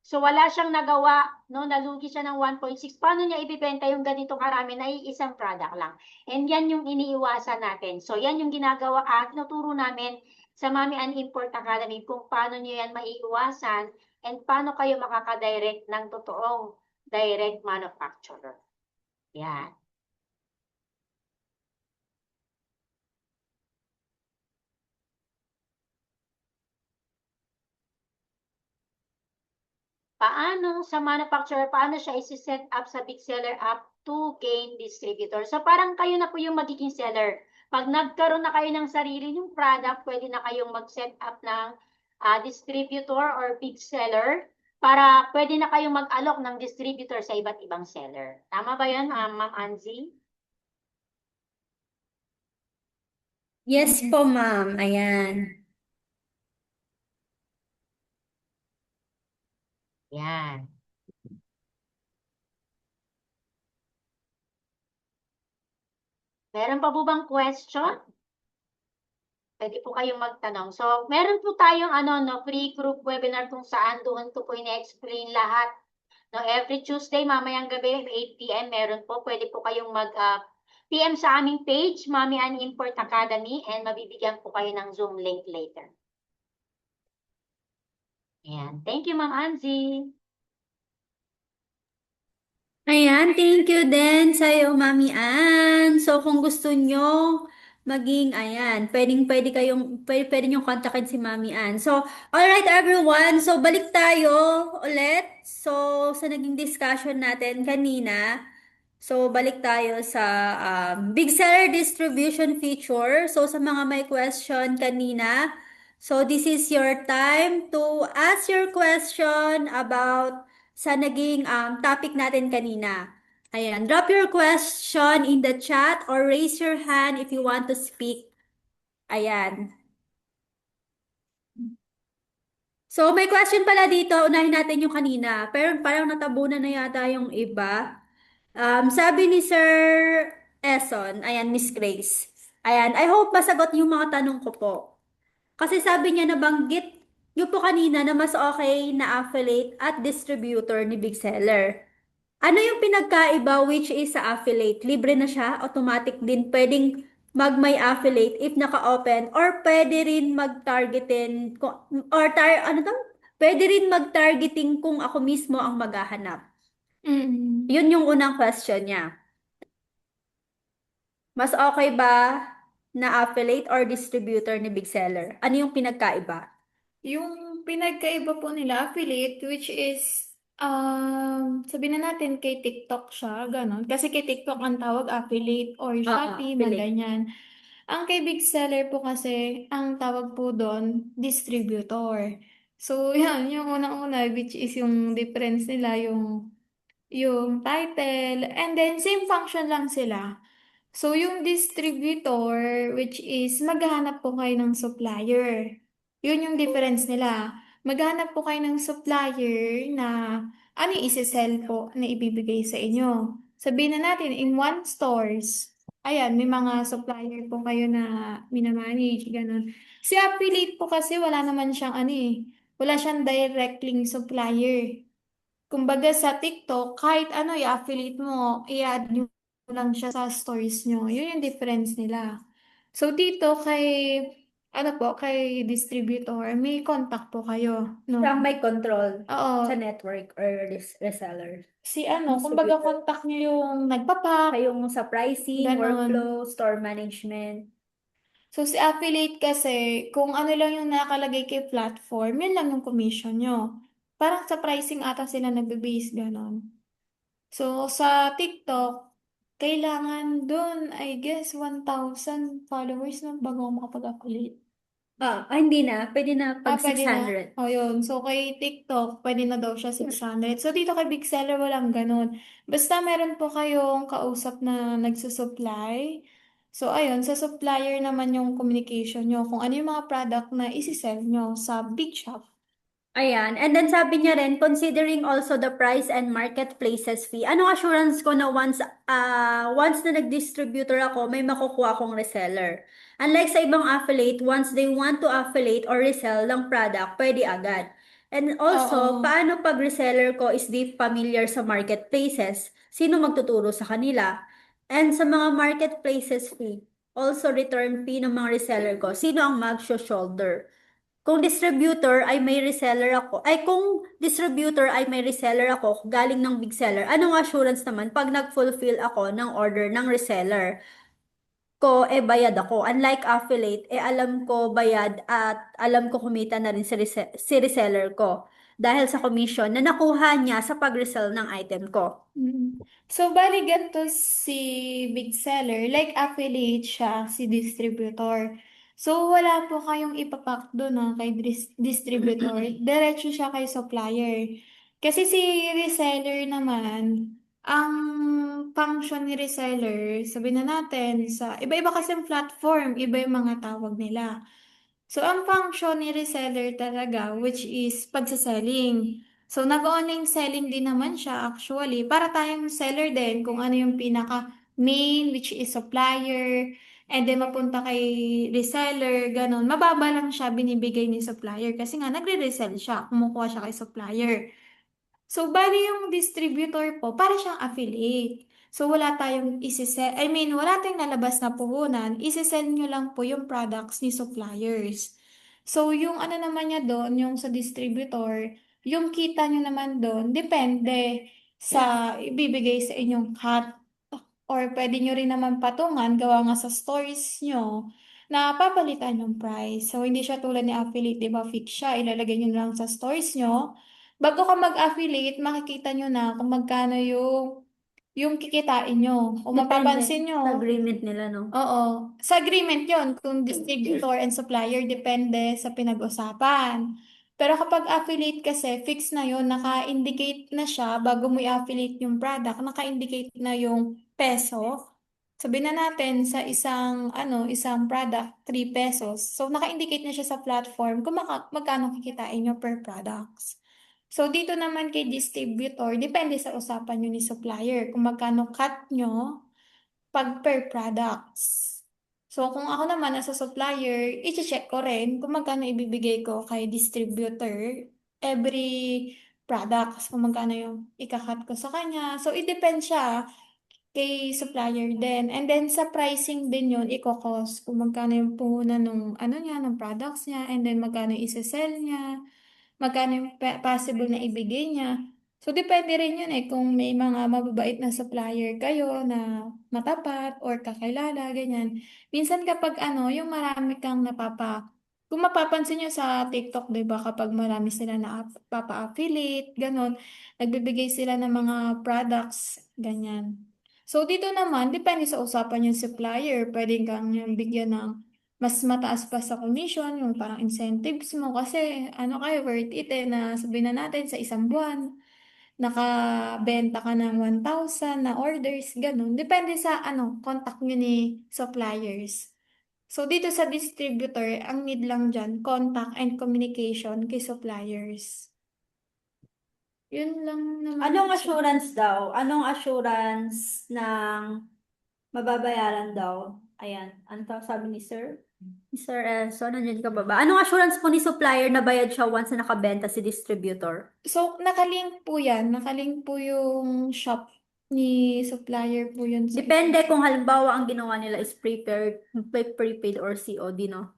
So, wala siyang nagawa, no? Nalugi siya ng 1.6. Paano niya ibibenta yung ganito karami na iisang product lang? And yan yung iniiwasan natin. So, yan yung ginagawa at tinuturo namin sa Mami and Import Academy kung paano niyo yan maiiwasan and paano kayo makaka-direct ng totoong direct manufacturer. Yan. Paano sa manufacturer, paano siya isi-set up sa big seller app to gain distributor? So parang kayo na po yung magiging seller. Pag nagkaroon na kayo ng sarili yung product, pwede na kayong mag-set up ng distributor or big seller para pwede na kayong mag-alok ng distributor sa iba't ibang seller. Tama ba yun, Ma'am Anzi? Yes po, ma'am. Ayan. Yan. Meron pa po bang question? Pwede po kayong magtanong. So, meron po tayong free group webinar kung saan doon ko po ina-explain lahat. No, every Tuesday, mamayang gabi, 8 p.m. meron po. Pwede po kayong PM sa aming page, Mami and Import Academy, and mabibigyan po kayo ng Zoom link later. Ayan. Thank you, Ma'am Anzi. Ayan, thank you din sa'yo, Mami Ann. So, kung gusto nyo maging, ayan, pwede nyo kontakin si Mami Ann. So, alright everyone. So, balik tayo ulit. So, sa naging discussion natin kanina. So, balik tayo sa big seller distribution feature. So, sa mga may question kanina, so this is your time to ask your question about sa naging topic natin kanina. Ayan, drop your question in the chat or raise your hand if you want to speak. Ayan. So, may question pala dito. Unahin natin yung kanina. Pero parang natabunan na yata yung iba. Sabi ni Sir Eson, ayan, Miss Grace. Ayan, I hope masagot yung mga tanong ko po. Kasi sabi niya, nabanggit niyo po kanina na mas okay na affiliate at distributor ni Big Seller. Ano yung pinagkaiba which is sa affiliate? Libre na siya, automatic din, pwedeng mag-may affiliate if naka-open, or pwede rin mag-targetin, ano to? Pwede rin mag-targeting kung ako mismo ang maghahanap. Yun yung unang question niya. Mas okay ba na affiliate or distributor ni Big Seller? Ano yung pinagkaiba? Yung pinagkaiba po nila, affiliate, which is, sabihin na natin kay TikTok siya, ganon. Kasi kay TikTok ang tawag affiliate or Shopee, mga affiliate. ganyan. Ang kay Big Seller po kasi, ang tawag po doon, distributor. So, yan, yung unang-una, which is yung difference nila, yung title, and then same function lang sila. So, yung distributor, which is maghahanap po kayo ng supplier. Yun yung difference nila. Maghahanap po kayo ng supplier na ano yung isi-sell po na ibibigay sa inyo. Sabihin na natin, in one stores, ayan, may mga supplier po kayo na minamanage, ganun. Si affiliate po kasi wala naman siyang ano eh, wala siyang direct link supplier. Kumbaga sa TikTok, kahit ano i-affiliate mo, i-add nyo lang siya sa stories nyo. Yun yung difference nila. So dito ano po, kay distributor, may contact po kayo, no? Siyang may control Oo. sa network or reseller. Si ano, kumbaga contact nyo yung nagpapak, Kayong sa pricing, ganon. workflow, store management. So si affiliate kasi, kung ano lang yung nakalagay kay platform, yun lang yung commission nyo. Parang sa pricing ata sila nagbe-base, ganon. So, sa TikTok, kailangan dun, I guess, 1,000 followers na bago ako makapag-affiliate. Hindi na. Pwede na pag Pwede na. 600. O, yun. So, kay TikTok, pwede na daw siya 600. So, dito kay Big Seller, walang ganun. Basta meron po kayong kausap na nagsusupply. So, ayun, sa supplier naman yung communication nyo kung ano yung mga product na isi-sell nyo sa big shop. Ayan. And then sabi niya rin, considering also the price and marketplaces fee, anong assurance ko na once na nag-distributor ako, may makukuha akong reseller? Unlike sa ibang affiliate, once they want to affiliate or resell ng product, pwede agad. And also, paano pag reseller ko is di familiar sa marketplaces? Sino magtuturo sa kanila? And sa mga marketplaces fee, also return fee ng mga reseller ko, sino ang mag-shoulder? Kung distributor ay may reseller ako, galing ng big seller, anong assurance naman pag nag-fulfill ako ng order ng reseller ko, bayad ako. Unlike affiliate, alam ko bayad at alam ko kumita na rin si reseller ko dahil sa commission na nakuha niya sa pag-resell ng item ko. So, bali ganito si big seller, like affiliate siya, si distributor. So, wala po kayong ipapak doon kay distributor. Diretso siya kay supplier. Kasi si reseller naman, ang function ni reseller, sabihin na natin, sa iba-iba kasi ang platform, iba yung mga tawag nila. So, ang function ni reseller talaga, which is pagsaselling. So, nag-online selling din naman siya actually. Para tayong seller din kung ano yung pinaka main, which is supplier, and then mapunta kay reseller, ganun. Mababa lang siya binibigay ni supplier kasi nga nagre-resell siya, kumukuha siya kay supplier. So, bali yung distributor po, para siyang affiliate. So, wala tayong wala tayong nalabas na puhunan, isi-sell nyo lang po yung products ni suppliers. So, yung ano naman niya doon, yung sa distributor, yung kita nyo naman doon, depende sa ibibigay sa inyong cut. Or pwede nyo rin naman patungan, gawa nga sa stories nyo, na papalitan yung price. So, hindi siya tulad ni affiliate, di ba? Fix siya, ilalagay nyo lang sa stories nyo. Bago ka mag-affiliate, makikita nyo na kung magkano yung kikitain nyo. Kung mapapansin nyo. Sa agreement nila, no? Oo. Sa agreement yon kung distributor and supplier, depende sa pinag-usapan. Pero kapag affiliate kasi, fix na yon, naka-indicate na siya bago mo i-affiliate yung product, naka-indicate na yung peso. Sabihin na natin sa isang product, 3 pesos. So, naka-indicate na siya sa platform kung magkano kikitain nyo per products. So, dito naman kay distributor, depende sa usapan nyo ni supplier kung magkano cut nyo pag per products. So, kung ako naman as a supplier, i-check ko rin kung magkano ibibigay ko kay distributor every products, kung magkano yung ikakat ko sa kanya. So, it depends siya kay supplier din. And then, sa pricing din yun, i-cost kung magkano yung puhunan ng, ano niya, ng products niya, and then magkano yung isa-sell niya, magkano yung possible na ibigay niya. So, depende rin yun kung may mga mababait na supplier kayo na matapat or kakilala, ganyan. Minsan kapag yung marami kang kung mapapansin nyo sa TikTok, di ba, kapag marami sila na papa-affiliate, ganon, nagbibigay sila ng mga products, ganyan. So, dito naman, depende sa usapan yung supplier. Pwede kang yung bigyan ng mas mataas pa sa commission, yung parang incentives mo. Kasi, kayo, worth it na sabihin na natin sa isang buwan, nakabenta ka ng 1,000 na orders, ganun. Depende sa, contact nyo ni suppliers. So, dito sa distributor, ang need lang dyan, contact and communication kay suppliers. Yun lang naman. Anong assurance daw? Anong assurance ng mababayaran daw? Ayan. Ano tawag sabi ni Sir? Sir Elson, nandiyan ka ba ba? Anong assurance po ni supplier na bayad siya once na nakabenta si distributor? So, nakalink po yan. Nakalink po yung shop ni supplier po yun. Depende kung halimbawa ang ginawa nila is prepaid or COD, no?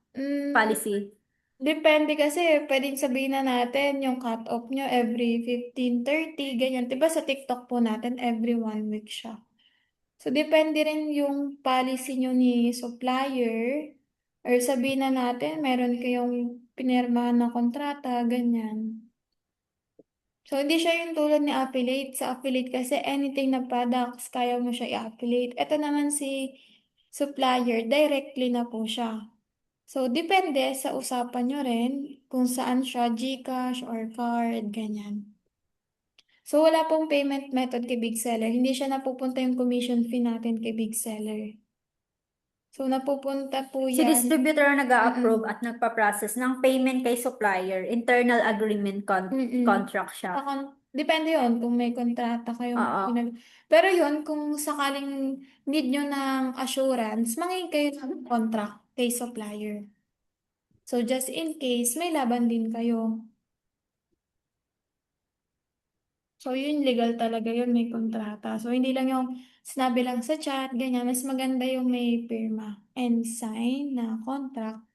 Policy. Depende kasi, pwedeng sabihin na natin yung cut-off nyo every 15-30, ganyan. Diba sa TikTok po natin, every 1 week siya. So, depende rin yung policy nyo ni supplier. Or sabihin na natin, meron kayong pinirmahan na kontrata, ganyan. So, hindi siya yung tulad ni affiliate. Sa affiliate kasi, anything na products, kaya mo siya i-affiliate. Ito naman si supplier, directly na po siya. So, depende sa usapan nyo rin kung saan siya, GCash or card, ganyan. So, wala pong payment method kay Big Seller. Hindi siya napupunta yung commission fee natin kay Big Seller. So, napupunta po Si yan. distributor ang nag-a-approve at nagpa-process ng payment kay supplier. Internal agreement contract siya. Depende yon kung may kontrata kayong Pero yon kung sakaling need nyo ng assurance, mangingin kayo ng contract kay supplier. So, just in case, may laban din kayo. So, yun, legal talaga yun, may kontrata. So, hindi lang yung sinabi lang sa chat, ganyan. Mas maganda yung may pirma and sign na contract.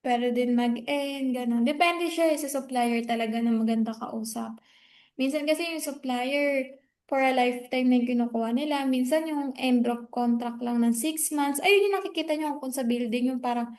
Pero din mag-end, gano'n. Depende siya sa supplier talaga na maganda kausap. Minsan kasi yung supplier, for a lifetime na yung kinukuha nila. Minsan yung end of contract lang ng 6 months. Ayun yung nakikita nyo kung sa building, yung parang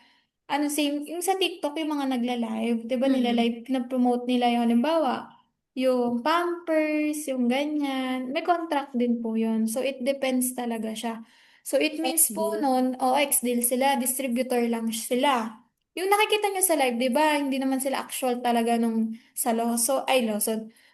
same, yung sa TikTok, yung mga nagla-live, di ba nila-live, pinapromote nila yung halimbawa, yung Pampers, yung ganyan, may contract din po yun. So, it depends talaga siya. So, it means po nun, ex-deal sila, distributor lang sila. Yung nakikita nyo sa live, di ba, hindi naman sila actual talaga nung sa Lawson,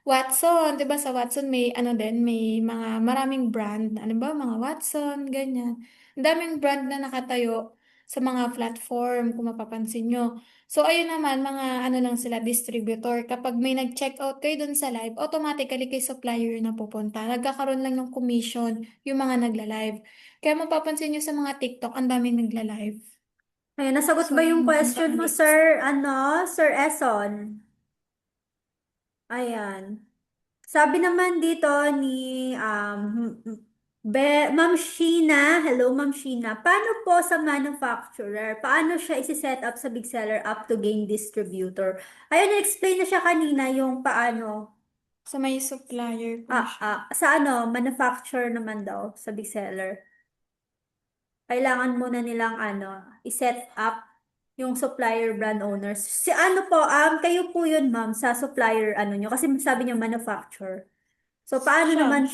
Watson, di ba sa Watson may may mga maraming brand, ano ba, mga Watson, ganyan. Ang daming brand na nakatayo sa mga platform, kung mapapansin nyo. So, ayun naman, mga lang sila, distributor. Kapag may nag-check out kayo dun sa live, automatically kay supplier na pupunta. Nagkakaroon lang ng commission yung mga nagla-live. Kaya mapapansin nyo sa mga TikTok, ang daming nagla-live. Ayun, nasagot ba yung question mo, Sir, Sir Eson? Ayan. Sabi naman dito ni Ma'am Sheena, hello Ma'am Sheena, paano po sa manufacturer? Paano siya isi-set up sa big seller up to gain distributor? Ayun, explain na siya kanina yung paano. Sa may supplier po siya. Sa manufacturer naman daw sa big seller. Kailangan muna nilang i-set up yung supplier brand owners. Kayo po yun ma'am sa supplier nyo kasi sabi niyo manufacturer. So paano naman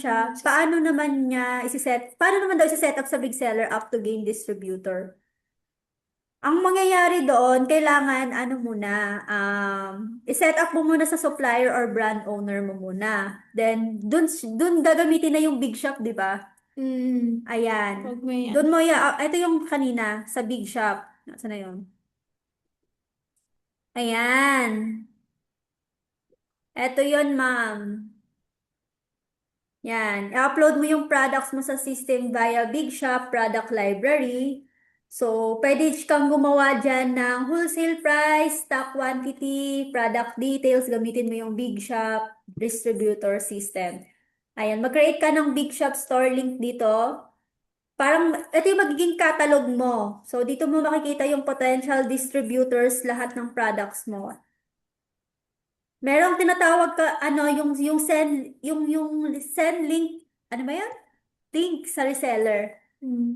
daw isi-set up sa big seller up to gain distributor? Ang mangyayari doon, kailangan i-set up mo muna sa supplier or brand owner mo muna. Then dun gagamitin na yung big shop, di ba? Ayan. Doon mo ito yung kanina sa big shop. Nasaan na yun? Ayan. Eto yon, ma'am. Yan. I-upload mo yung products mo sa system via Big Shop Product Library. So, pwede kang gumawa dyan ng wholesale price, stock quantity, product details. Gamitin mo yung Big Shop distributor system. Ayan. Mag-create ka ng Big Shop store link dito. Parang, ito yung magiging catalog mo. So, dito mo makikita yung potential distributors, lahat ng products mo. Merong tinatawag ka, yung send link, ano ba yan? Link sa reseller.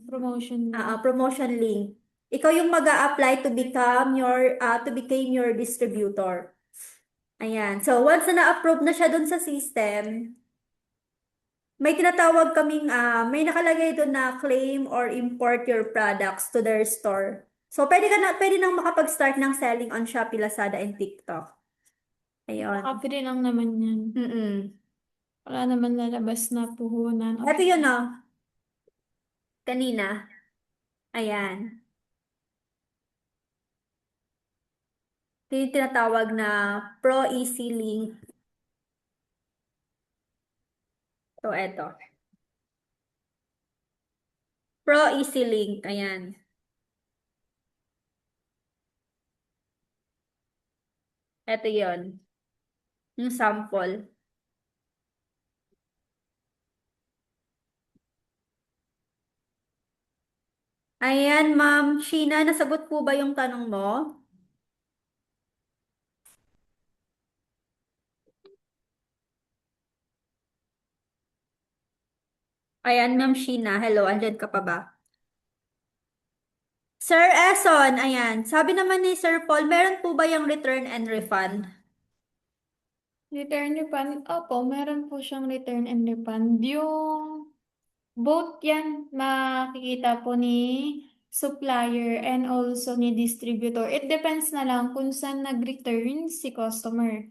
Promotion link. Promotion link. Ikaw yung mag-a-apply to become to become your distributor. Ayan. So, once na na-approve na siya dun sa system, may tinatawag kaming, may nakalagay dun na claim or import your products to their store. So, pwede nang makapag-start ng selling on Shopee, Lazada, and TikTok. Ayun. Free lang naman yan. Wala naman lalabas na puhunan. Ito yun, kanina. Ayan. Ito yung tinatawag na Pro Easy Link. So, eto. Pro Easy Link. Ayan. Ito yun. Yung sample. Ayan, Ma'am Sheena, nasagot po ba yung tanong mo? Ayan, Ma'am Sheena. Hello, andyan ka pa ba? Sir Eson, ayan. Sabi naman ni Sir Paul, meron po ba yung return and refund? Return refund? Opo, meron po siyang return and refund. Yung both yan makikita po ni supplier and also ni distributor. It depends na lang kung saan nag-return si customer.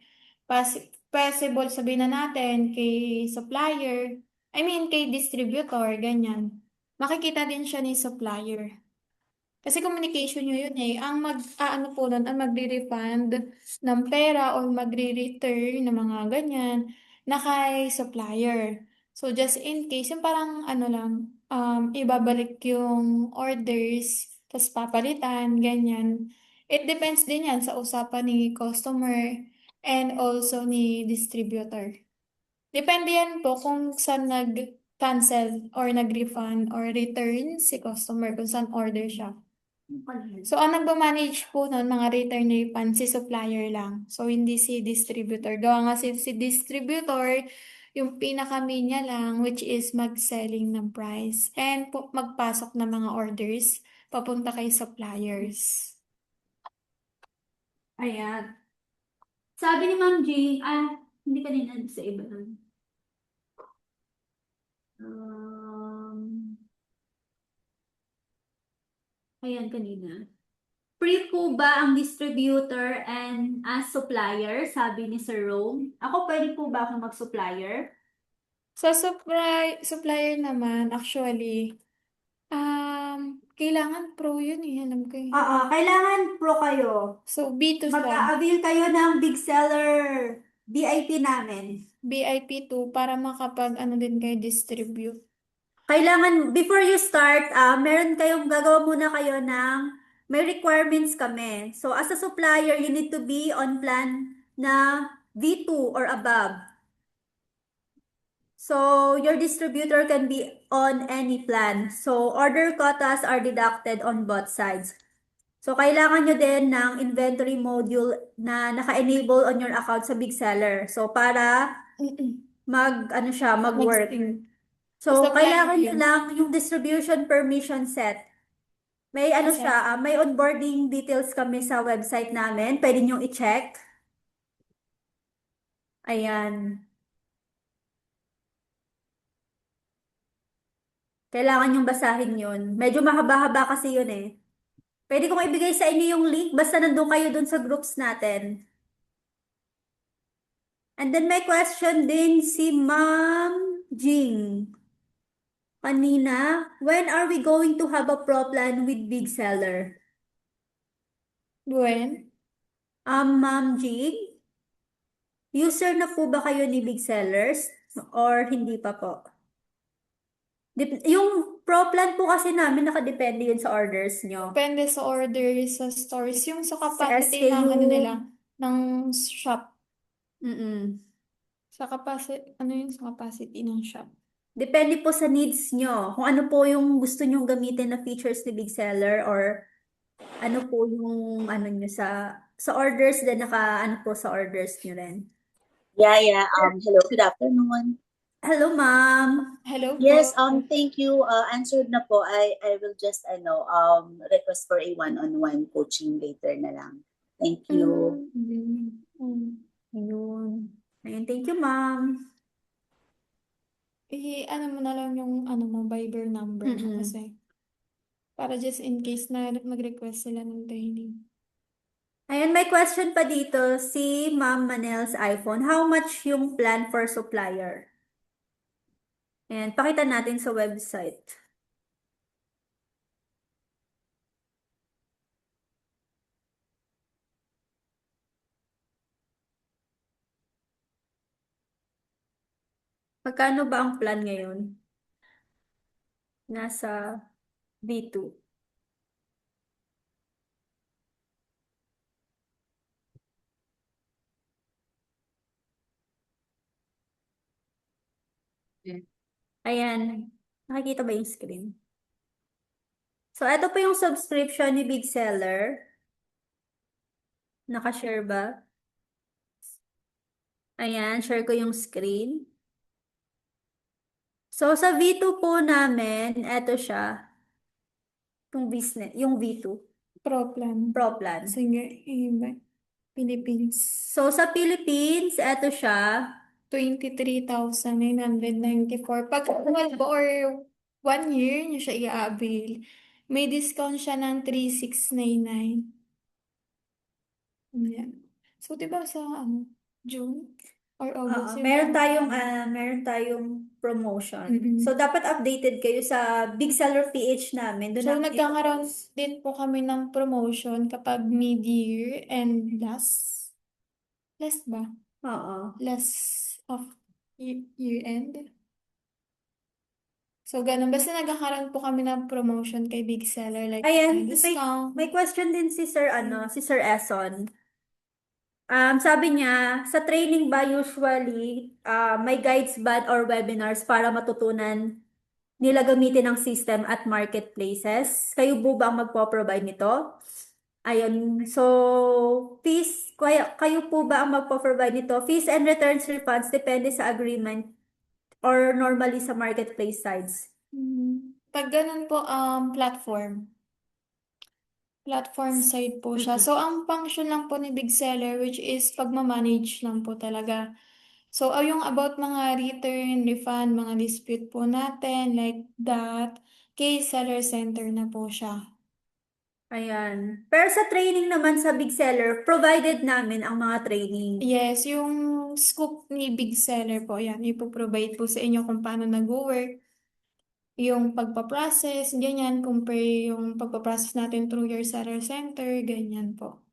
Possible sabihin na natin kay supplier, kay distributor, ganyan. Makikita din siya ni supplier. Kasi communication nyo yun eh. Ang ano po nun, ang magre-refund ng pera or magre-return ng mga ganyan na kay supplier. So, just in case, yung parang ano lang, ibabalik yung orders, tapos papalitan, ganyan. It depends din yan sa usapan ni customer and also ni distributor. Depende yan po kung saan nag-cancel or nag-refund or return si customer, kung saan order siya. So, ang nagmamanage po nun, mga return refund, si supplier lang. So, hindi si distributor. Gawa nga si distributor, yung pinaka-main niya lang, which is mag-selling ng price. And magpasok ng mga orders, papunta kay suppliers. Ayan. Sabi ni Ma'am Jing, hindi kanina sa iba nun. Ayan, kanina. Free po ba ang distributor and as supplier? Sabi ni Sir Rome. Ako, pwede po ba akong mag-supplier? Sa supplier naman, actually, kailangan pro yun eh. Alam ko yun. Kailangan pro kayo. So, B2 Mag-a-avail kayo ng big seller VIP namin. BIP 2 para makapag din kayo distribute. Kailangan, before you start, meron kayong gagawa muna kayo ng, may requirements kami. So, as a supplier, you need to be on plan na V2 or above. So, your distributor can be on any plan. So, order quotas are deducted on both sides. So, kailangan nyo din ng inventory module na naka-enable on your account sa Big Seller. So, para mag-work. So, kailangan nyo lang yung distribution permission set. May may onboarding details kami sa website namin. Pwede nyo i-check. Ayan. Kailangan yung basahin yun. Medyo mahaba-haba kasi yun eh. Pwede kong ibigay sa inyo yung link basta nandun kayo dun sa groups natin. And then may question din si Ma'am Jing. Kanina, when are we going to have a pro plan with Big Seller? When? Ma'am Jing? User na po ba kayo ni Big Sellers or hindi pa po? Yung Pro plan po kasi namin nakadepende yun sa orders nyo. Depende sa order sa stores. Yung sa SKU. capacity ng ano nila, ng shop. Sa capacity ng shop. Depende po sa needs nyo. Kung ano po yung gusto nyong gamitin na features ni Big Seller or ano po yung ano nyo sa orders din ano po sa orders nyo rin. Yeah. Hello, good afternoon. Hello, ma'am. Hello Yes, po. thank you. Answered na po. I will just request for a one-on-one coaching later na lang. Thank you. Ayun. Thank you, ma'am. Ano mo na lang yung Viber number mo kasi para just in case na mag-request sila ng training. Ayan, may question pa dito si Ma'am Manel's iPhone. How much yung plan for supplier? Ayan, pakita natin sa website. Magkano ba ang plan ngayon? Nasa B2. Ayan. Nakikita ba yung screen? So, ito po yung subscription ni Big Seller. Nakashare ba? Ayan, share ko yung screen. So, sa V2 po namin, ito siya. Yung V2. Pro plan. Pro plan. Sige, Philippines. So, sa Philippines, ito siya. 23,994. Pag 12 or 1 year nyo siya i-avail, may discount siya ng 3,699. Yan. So, diba sa June or August? Meron tayong promotion. So, dapat updated kayo sa Big Seller PH namin. So, nagkakaroon din po kami ng promotion kapag mid-year and last ba? Last of year-end. So, ganun. Basta nagkakaroon po kami ng promotion kay Big Seller. Like, Ayan, discount. may question din si Sir Eson. Sabi niya, sa training ba usually may guides ba or webinars para matutunan nila gamitin ang system at marketplaces? Kayo po ba ang magpo-provide nito? Ayun. So, fees, kayo po ba ang magpo-provide nito? Fees and returns refunds depende sa agreement or normally sa marketplace sides? Pag ganun po, platform side po siya. So, ang function lang po ni Big Seller, which is pagmamanage lang po talaga. So, yung about mga return, refund, mga dispute po natin, like that, kay Seller Center na po siya. Ayan. Pero sa training naman sa Big Seller, provided namin ang mga training. Yes, yung scoop ni Big Seller po, yan, ipoprovide po sa inyo kung paano nag-work. Yung pagpaprocess, ganyan, compare yung pagpaprocess natin through your seller center, ganyan po.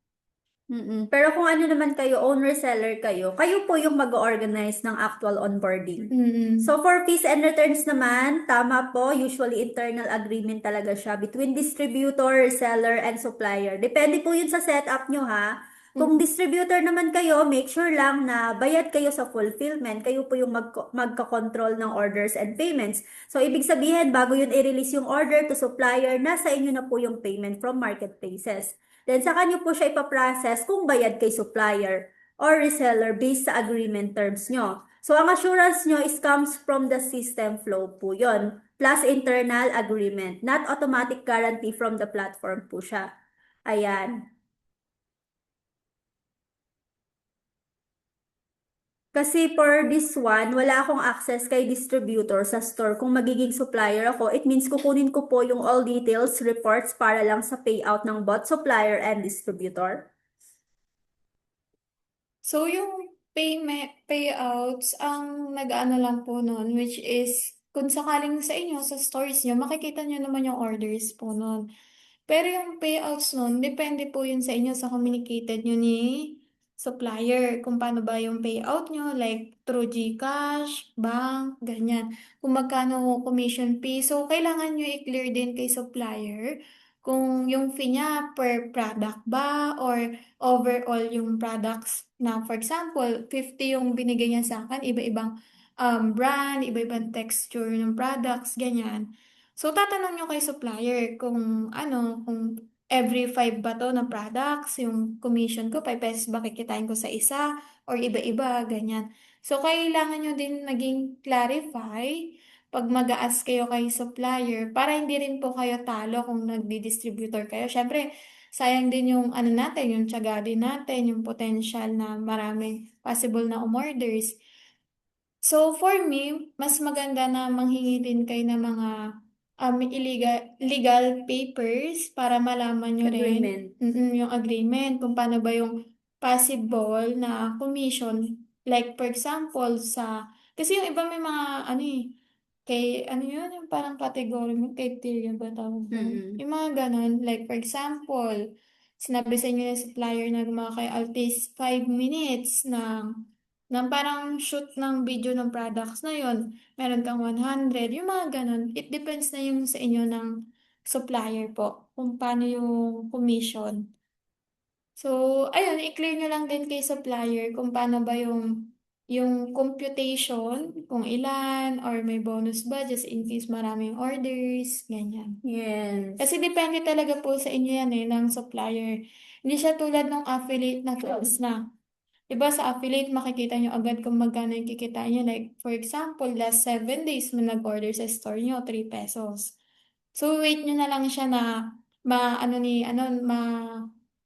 Pero kung ano naman kayo, owner seller kayo po yung mag-organize ng actual onboarding. So for fees and returns naman, tama po, usually internal agreement talaga siya between distributor, seller, and supplier. Depende po yun sa setup nyo ha. Kung distributor naman kayo, make sure lang na bayad kayo sa fulfillment. Kayo po yung magka-control ng orders and payments. So, ibig sabihin, bago yun i-release yung order to supplier, nasa inyo na po yung payment from marketplaces. Then, saka nyo po siya ipaprocess kung bayad kay supplier or reseller based sa agreement terms nyo. So, ang assurance nyo is comes from the system flow po yon plus internal agreement. Not automatic guarantee from the platform po siya. Ayan. Kasi for this one, wala akong access kay distributor sa store. Kung magiging supplier ako, it means kukunin ko po yung all details reports para lang sa payout ng bot supplier and distributor. So, yung payouts, ang nag-ano lang po nun, which is, kung sakaling sa inyo, sa stores nyo, makikita nyo naman yung orders po nun. Pero yung payouts nun, depende po yun sa inyo, sa communicated nyo ni supplier, kung paano ba yung payout nyo, like through GCash, bank, ganyan. Kung magkano commission fee. So, kailangan nyo i-clear din kay supplier kung yung fee niya per product ba or overall yung products na, for example, 50 yung binigay niya sa akin, iba-ibang brand, iba-ibang texture ng products, ganyan. So, tatanong nyo kay supplier kung ano, kung every 5 ba to na products, yung commission ko, 5 pesos ba kikitain ko sa isa, or iba-iba, ganyan. So, kailangan nyo din maging clarify pag mag-a-ask kayo kay supplier para hindi rin po kayo talo kung nagdi-distributor kayo. Syempre, sayang din yung ano natin, yung tiyaga din natin, yung potential na maraming possible na umorders. So, for me, mas maganda na manghingi din kayo ng mga legal papers para malaman nyo Agreement. rin yung agreement, kung paano ba yung possible na commission. Like, for example, kasi yung iba may mga, ano eh, ano yun, yung parang category, yung criteria ba tawag doon? Yung mga ganon, like, for example, sinabi sa inyo ng supplier na gumawa kayo at least 5 minutes ng parang shoot ng video ng products na yon, meron kang 100, yung mga ganun. It depends na yung sa inyo ng supplier po, kung paano yung commission. So, ayun, i-clear nyo lang din kay supplier kung paano ba yung computation, kung ilan, or may bonus ba just in case maraming orders, ganyan. Yes. Kasi depende talaga po sa inyo yan ng supplier. Hindi siya tulad ng affiliate na tools na. Diba sa affiliate, makikita nyo agad kung magkano yung kikita nyo. Like, for example, last 7 days mo nag-order sa store nyo, 3 pesos. So, wait nyo na lang siya na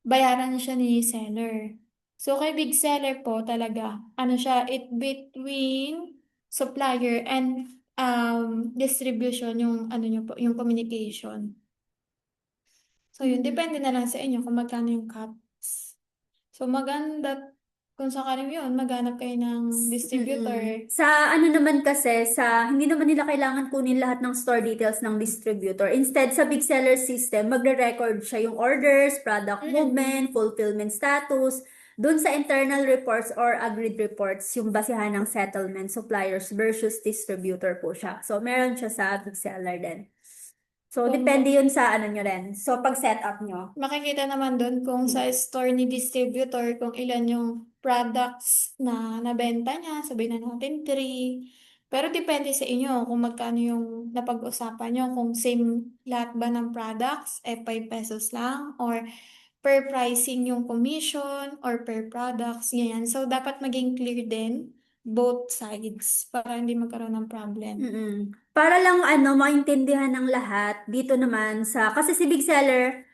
bayaran siya ni seller. So, kay big seller po talaga, ano siya, it between supplier and distribution, yung ano nyo po, yung communication. So, yun, depende na lang sa inyo kung magkano yung cuts. So, maganda kung sakaling yun, maghanap kayo ng distributor. Sa ano naman kasi, hindi naman nila kailangan kunin lahat ng store details ng distributor. Instead, sa big seller system, magre-record siya yung orders, product movement, fulfillment status. Doon sa internal reports or agreed reports, yung basihan ng settlement, suppliers versus distributor po siya. So, meron siya sa big seller din. So, depende yun sa ano nyo rin. So, pag set up nyo. Makikita naman doon kung sa store ni distributor, kung ilan yung products na nabenta niya, sabihin na natin 3. Pero depende sa inyo kung magkano yung napag-usapan nyo, kung same lahat ba ng products, 5 pesos lang, or per pricing yung commission, or per products, ganyan. So, dapat maging clear din both sides para hindi magkaroon ng problem. Para lang maintindihan ng lahat, dito naman kasi si big seller,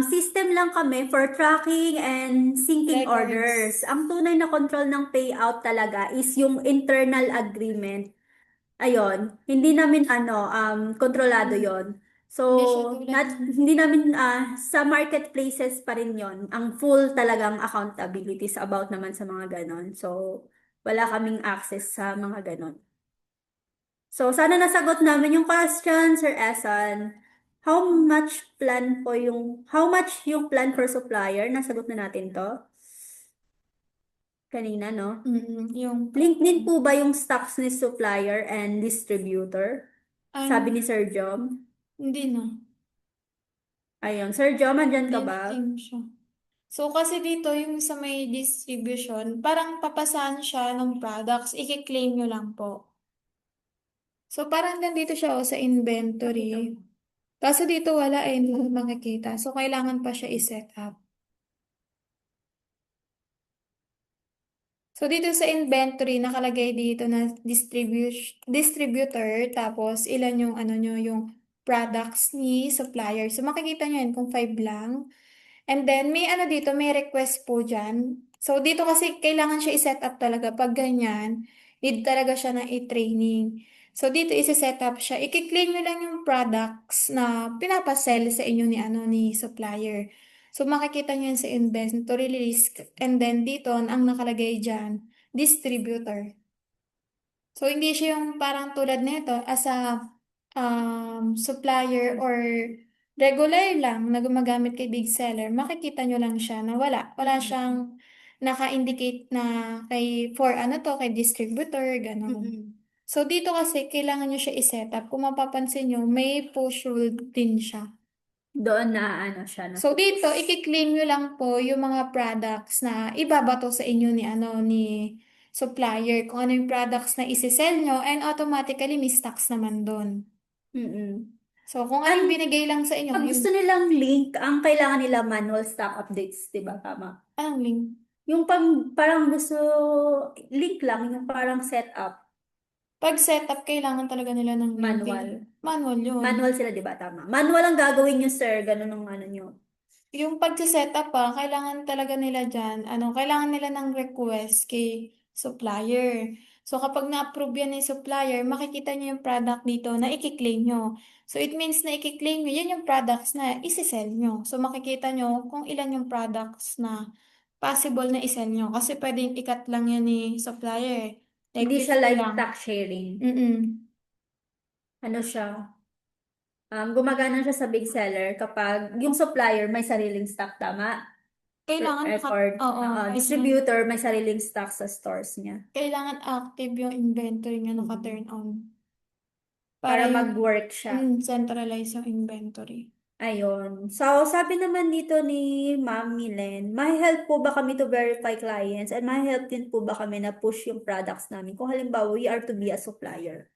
system lang kami for tracking and syncing Records. orders. Ang tunay na control ng payout talaga is yung internal agreement. Ayun, hindi namin kontrolado yon. So, Hindi siya tulad hindi namin sa marketplaces pa rin yon. Ang full talagang accountabilities about naman sa mga ganon. So, wala kaming access sa mga ganon. So, sana nasagot namin yung question, Sir Esan. How much yung plan for supplier? Nasagot na natin to? Kanina, no? Yung Link din po ba yung stocks ni supplier and distributor? Sabi ni Sir Jom? Hindi na. Ayun. Sir Jom, andyan ka Hindi ba? na siya. So, kasi dito, yung sa may distribution, parang papasahan siya ng products, i-claim nyo lang po. So, parang nandito siya sa inventory. Kaso dito wala hindi mo makikita. So, kailangan pa siya i-set up. So, dito sa inventory, nakalagay dito na distributor, tapos ilan yung yung products ni supplier. So, makikita nyo yun kung 5 lang. And then, may dito, may request po dyan. So, dito kasi kailangan siya i-set up talaga. Pag ganyan, need talaga siya ng i-training. So, dito isi-set up siya. I-claim nyo lang yung products na pinapasell sa inyo ni supplier. So, makikita nyo yan sa inventory list. And then, dito, ang nakalagay dyan, distributor. So, hindi siya yung parang tulad nito as a supplier or regular lang na gumagamit kay big seller. Makikita nyo lang siya na wala siyang naka-indicate na for ano to, kay distributor, gano'n. So, dito kasi, kailangan nyo siya i-set up. Kung mapapansin nyo, may push rule din siya. Doon na ano siya na. So, dito, i-claim nyo lang po yung mga products na ibabato sa inyo ni supplier. Kung ano yung products na isi-sell nyo, and automatically may stocks naman doon. So, kung ano yung binigay lang sa inyo, Pag gusto nilang link, ang kailangan nila manual stock updates, di ba? Tama. Anong link? Yung parang gusto, link lang, yung parang setup. Pag setup, kailangan talaga nila ng link. Manual. Manual yun. Manual sila, di ba? Tama. Manual ang gagawin nyo, sir. Ganun ang ano nyo. Yung pag-setup pa, kailangan talaga nila dyan, kailangan nila ng request kay supplier. So, kapag na-approve yan ng supplier, makikita nyo yung product dito na i-claim nyo. So, it means na i-claim nyo, yan yung products na isi-sell nyo. So, makikita nyo kung ilan yung products na possible na i-sell nyo. Kasi pwedeng ikat lang yan ni supplier. Like Hindi siya 50 like lang. stock sharing. Ano siya? Gumagana siya sa big seller kapag yung supplier may sariling stock, tama? Kailangan, Distributor may sariling stock sa stores niya. Kailangan active yung inventory niya naka-turn on. Para mag-work siya. Centralize yung inventory. Ayun. So, sabi naman dito ni Ma'am Milen, may help po ba kami to verify clients and may help din po ba kami na push yung products namin kung halimbawa we are to be a supplier?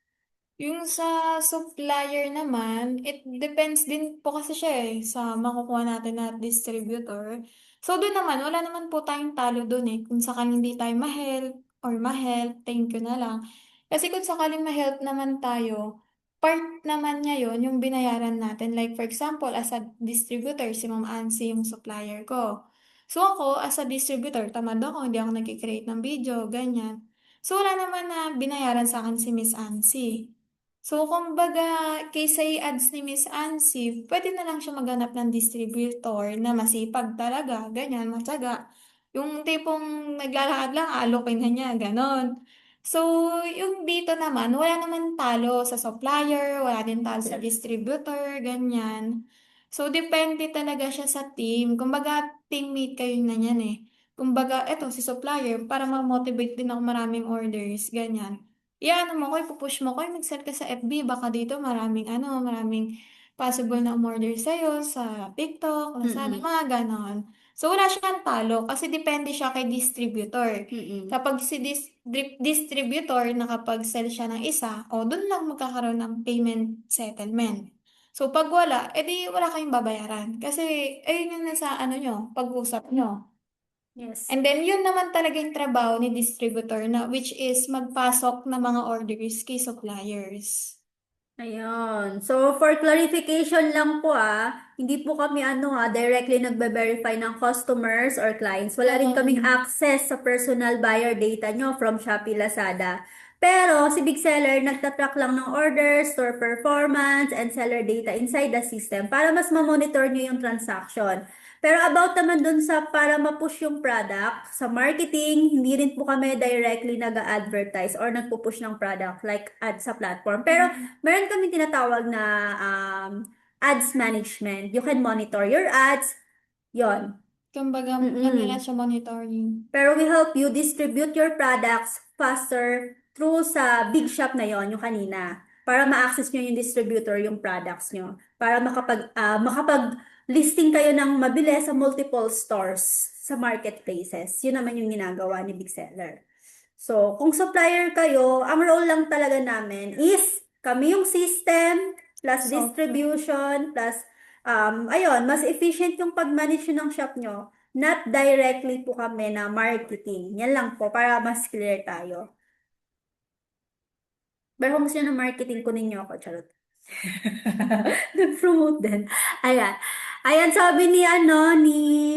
Yung sa supplier naman, it depends din po kasi siya sa makukuha natin na distributor. So, doon naman, wala naman po tayong talo doon Kung sakaling hindi tayo ma-help or ma-help, thank you na lang. Kasi kung sakaling ma-help naman tayo, part naman niya yon yung binayaran natin. Like for example, as a distributor, si Ma'am Ansi yung supplier ko. So ako, as a distributor, tamad ako, hindi ako nag-create ng video, ganyan. So wala naman na binayaran sa akin si Miss Ansi. So, kumbaga, kaysa i-ads ni Miss Ansi, pwede na lang siya maghanap ng distributor na masipag talaga, ganyan, matyaga. Yung tipong naglalakad lang, aalokin na niya, ganon. So, yung dito naman, wala naman talo sa supplier, wala din talo sa distributor, ganyan. So, depende talaga siya sa team. Kumbaga, teammate kayo na yan Kumbaga, eto, si supplier, para ma-motivate din ako maraming orders, ganyan. Iano mo ko, ipupush mo ko, mag-sell ka sa FB, baka dito maraming possible na umorder sa'yo sa TikTok, Lazada, mga ganon. So, wala siyang talo kasi depende siya kay distributor. Kapag si distributor nakapag-sell siya ng isa, o doon lang magkakaroon ng payment settlement. So, pag wala, edi wala kayong babayaran. Kasi, ayun yung nasa nyo, pag-usap nyo. Yes. And then, yun naman talaga yung trabaho ni distributor na which is magpasok ng mga orders kay suppliers. Ayun. So, for clarification lang po hindi po kami directly nagbe-verify ng customers or clients. Wala rin kaming access sa personal buyer data nyo from Shopee, Lazada. Pero, si Big Seller nagtatrack lang ng orders, store performance, and seller data inside the system para mas ma-monitor nyo yung transaction. Pero about naman dun sa para ma-push yung product, sa marketing, hindi rin po kami directly nag-advertise or nagpo-push ng product like ads sa platform. Pero meron kami tinatawag na ads management. You can monitor your ads. Yon. Kumbaga, kanila siya monitoring. Pero we help you distribute your products faster through sa big shop na yon, yung kanina. Para ma-access nyo yung distributor, yung products nyo. Para makapag-listing kayo ng mabilis sa multiple stores sa marketplaces. Yun naman yung ginagawa ni Big Seller. So, kung supplier kayo, ang role lang talaga namin is kami yung system, plus distribution, plus, ayun, mas efficient yung pag-manage ng shop nyo. Not directly po kami na marketing. Yan lang po, para mas clear tayo. Pero kung gusto nyo ng marketing, kunin nyo ako, charot. Nag-promote din. Ayan. Ayan, sabi ni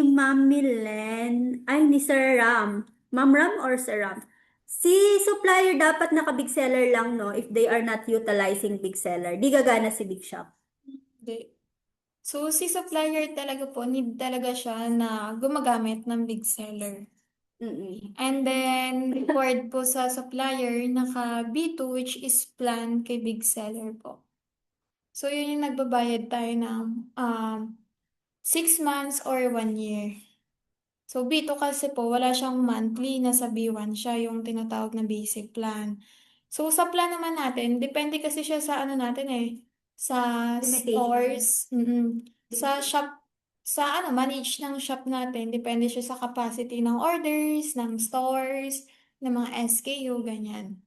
Ma'am Milen, ni Sir Ram. Ma'am Ram or Sir Ram? Si supplier dapat naka-big seller lang, no? If they are not utilizing big seller. Di gagana si big shop. Hindi. So, si supplier talaga po, need talaga siya na gumagamit ng big seller. And then, required po sa supplier, naka B2, which is plan kay big seller po. So, yun yung nagbabayad tayo ng 6 months or 1 year. So, B2 kasi po, wala siyang monthly, nasa B1 siya, yung tinatawag na basic plan. So, sa plan naman natin, depende kasi siya sa ano natin eh, sa stores, sa shop, sa ano, manage ng shop natin, depende siya sa capacity ng orders, ng stores, ng mga SKU, ganyan.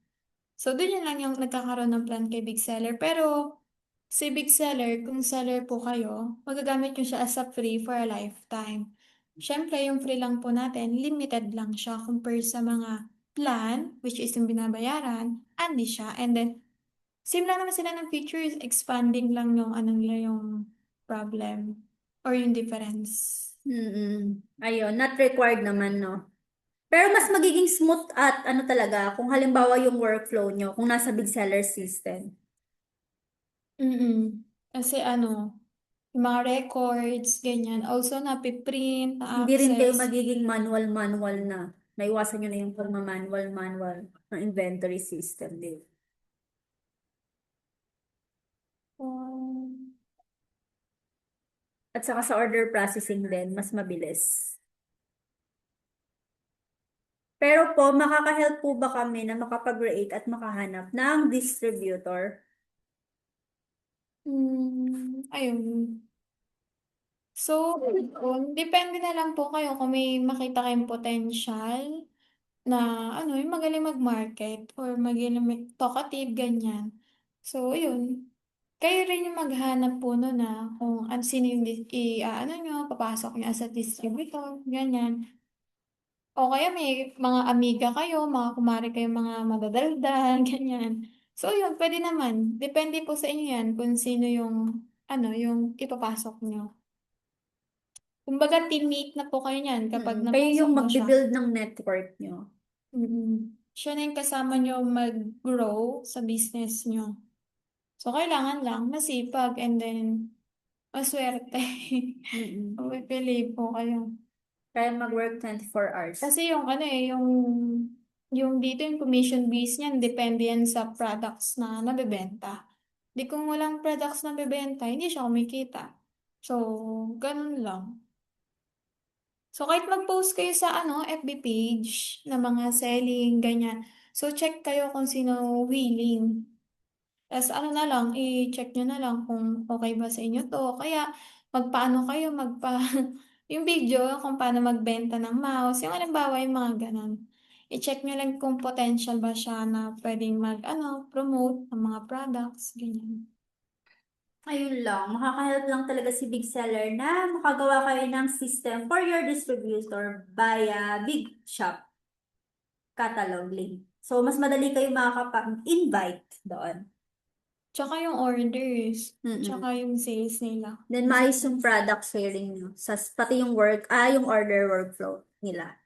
So, doon yun lang yung nagkakaroon ng plan kay Big Seller. Pero, si Big Seller, kung seller po kayo, magagamit nyo siya as a free for a lifetime. Siyempre, yung free lang po natin, limited lang siya compare sa mga plan, which is yung binabayaran, andi siya. And then, same lang naman sila ng features, expanding lang yung ano nila yung problem or yung difference. Ayun, not required naman, no? Pero mas magiging smooth at ano talaga, kung halimbawa yung workflow nyo, kung nasa big seller system. Kasi ano, yung mga records, ganyan. Also, napiprint, Hindi rin kayo na-access. magiging manual na. Naiwasan nyo na yung pagma-manual ng inventory system din. At saka sa order processing din, mas mabilis. Pero po, makaka-help po ba kami na makapag-create at makahanap ng distributor? Ayun. So, depende na lang po kayo kung may makita kayong potential na ano, yung magaling mag-market or magaling talkative, ganyan. So, yun. Kayo rin yung maghanap po no na kung sino yung ano nyo, papasok nyo as a distributor, ganyan. O kaya may mga amiga kayo, mga kumare kayo, mga madadaldal, ganyan. So, yun, pwede naman. Depende po sa inyo yan kung sino yung, ano, yung ipapasok nyo. Kumbaga, teammate na po kayo niyan kapag Kayo yung napasok mo siya. magbe-build ng network nyo. Siya na yung kasama nyo mag-grow sa business nyo. So, kailangan lang masipag and then maswerte. Pipili po kayo. Kaya mag-work 24 hours. Kasi yung ano eh, yung dito yung commission base niyan, depende yan sa products na nabebenta. Di kung walang products na bebenta, hindi siya kumikita. So, ganun lang. So, kahit mag-post kayo sa ano, FB page na mga selling, ganyan. So, check kayo kung sino willing. Tapos ano na lang, i-check nyo na lang kung okay ba sa inyo to. Kaya, magpaano kayo, yung video kung paano magbenta ng mouse. Yung halimbawa, yung mga ganon. I-check nyo lang kung potential ba siya na pwedeng promote ng mga products, ganyan. Ayun lang, makaka-help lang talaga si Big Seller na makagawa kayo ng system for your distributor via Big Shop catalog link. So, mas madali kayo makakapag-invite doon. Tsaka yung orders, tsaka yung sales nila. Then, maayos yung product sharing nyo. Pati yung yung order workflow nila.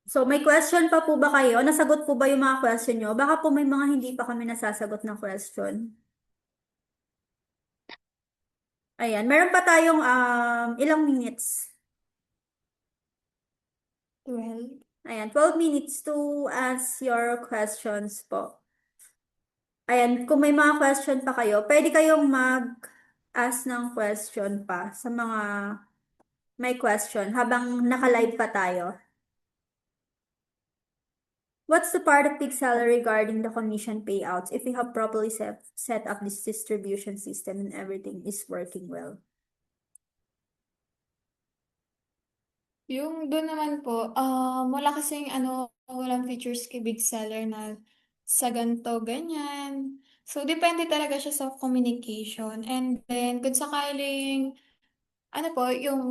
So, may question pa po ba kayo? Nasagot po ba yung mga question nyo? Baka po may mga hindi pa kami nasasagot na question. Ayan, meron pa tayong ilang minutes? 12. Ayan, 12 minutes to ask your questions po. Ayan, kung may mga question pa kayo, pwede kayong mag-ask ng question pa sa mga may question habang naka-live pa tayo. What's the part of Big Seller regarding the commission payouts if we have properly set up this distribution system and everything is working well? Yung doon naman po, wala kasing walang features kay Big Seller na sa ganito, ganyan. So, depende talaga siya sa communication. And then, kung sakaling, yung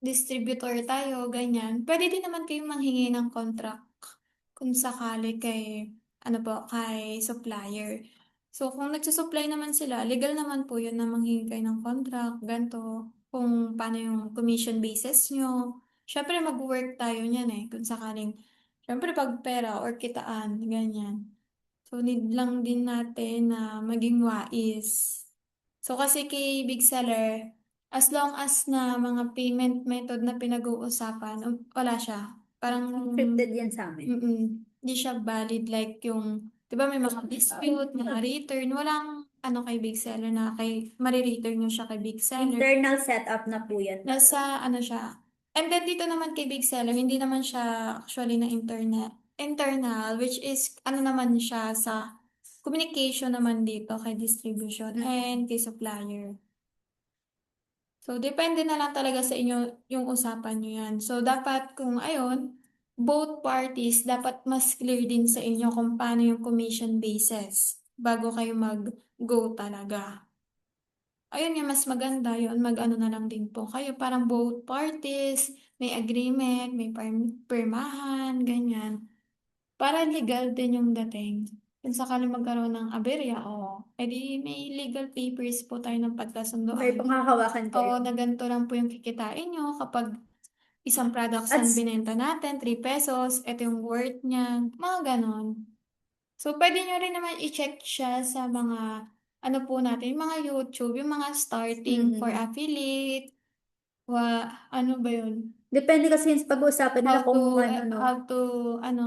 distributor tayo, ganyan, pwede din naman kayong manghingi ng contract kung sakali kay supplier. So, kung nagsusupply naman sila, legal naman po yun na manghingi kayo ng contract, ganito, kung paano yung commission basis nyo. Syempre, mag-work tayo niyan kung sakaling, syempre, pag pera or kitaan, ganyan. So, need lang din natin na maging wais. So, kasi kay Big Seller, as long as na mga payment method na pinag-uusapan, wala siya. Parang, Encrypted yan sa amin. hindi siya valid like yung, di ba may mga dispute, mga return, walang ano kay big seller na kay marireturn nyo siya kay big seller. Internal setup na po yan. Nasa ano siya. And then dito naman kay big seller, hindi naman siya actually na internal, which is ano naman siya sa communication naman dito kay distribution and kay supplier. So, depende na lang talaga sa inyo yung usapan nyo yan. So, dapat kung ayun, both parties, dapat mas clear din sa inyo kung paano yung commission basis bago kayo mag-go talaga. Ayun yung mas maganda yun, mag-ano na lang din po kayo. Parang both parties, may agreement, may permahan, ganyan. Para legal din yung dating. Kung sakali magkaroon ng aberya, edi may legal papers po tayo ng pagkasunduan. May panghahawakan kayo. Oo, na ganito lang po yung kikitain nyo kapag isang products ang binenta natin, 3 pesos, ito yung worth niya, mga ganon. So, pwede nyo rin naman i-check siya sa mga, ano po natin, yung mga YouTube, yung mga starting for affiliate, ano ba yun? Depende kasi yung pag-uusapan nila kung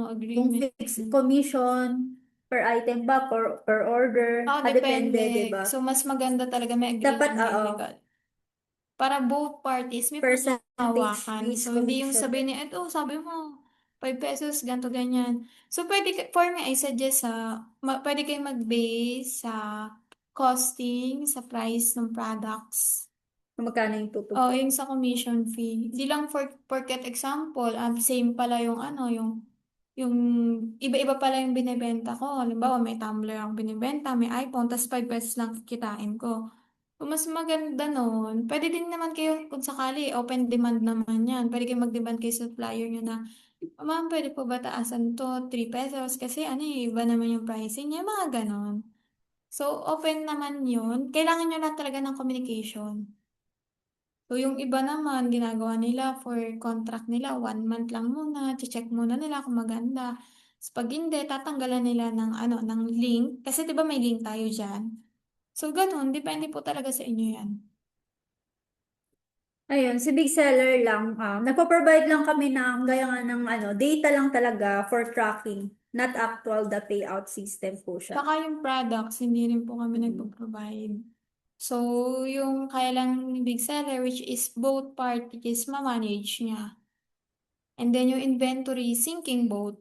agreement. Kung fixed commission per item ba, per order, Depende. depende, diba? So, mas maganda talaga may agreement Dapat, may legal. Para both parties may percentage paghahawakan. based So, hindi yung commission. sabihin niya, ito, sabi mo, 5 pesos, ganto ganyan. So, for me, I suggest pwede kayo mag-base sa costing, sa price ng products. Magkano yung tutup? Yung sa commission fee. Hindi lang porket example, same pala yung yung iba-iba pala yung binibenta ko. Halimbawa, may tumbler ang binibenta, may iPhone, tapos 5 pesos lang kikitain ko. Kung mas maganda nun, pwede din naman kayo, kung sakali, open demand naman yan. Pwede kayo mag-demand kay supplier nyo na, ma'am, pwede po ba taasan to 3 pesos? Kasi iba naman yung pricing niya, mga ganon. So, open naman yun. Kailangan nyo lang talaga ng communication. So, yung iba naman, ginagawa nila for contract nila, 1 month lang muna, check muna nila kung maganda. So, pag hindi, tatanggalan nila ng link. Kasi 'di ba may link tayo dyan? So, ganun, depende po talaga sa inyo yan. Ayun, si big seller lang, nagpo-provide lang kami ng gaya nga ng data lang talaga for tracking, not actual the payout system po siya. Saka yung products, hindi rin po kami nagpo-provide. So, yung kaya lang ni big seller, which is both parties, ma-manage niya. And then yung inventory, syncing both.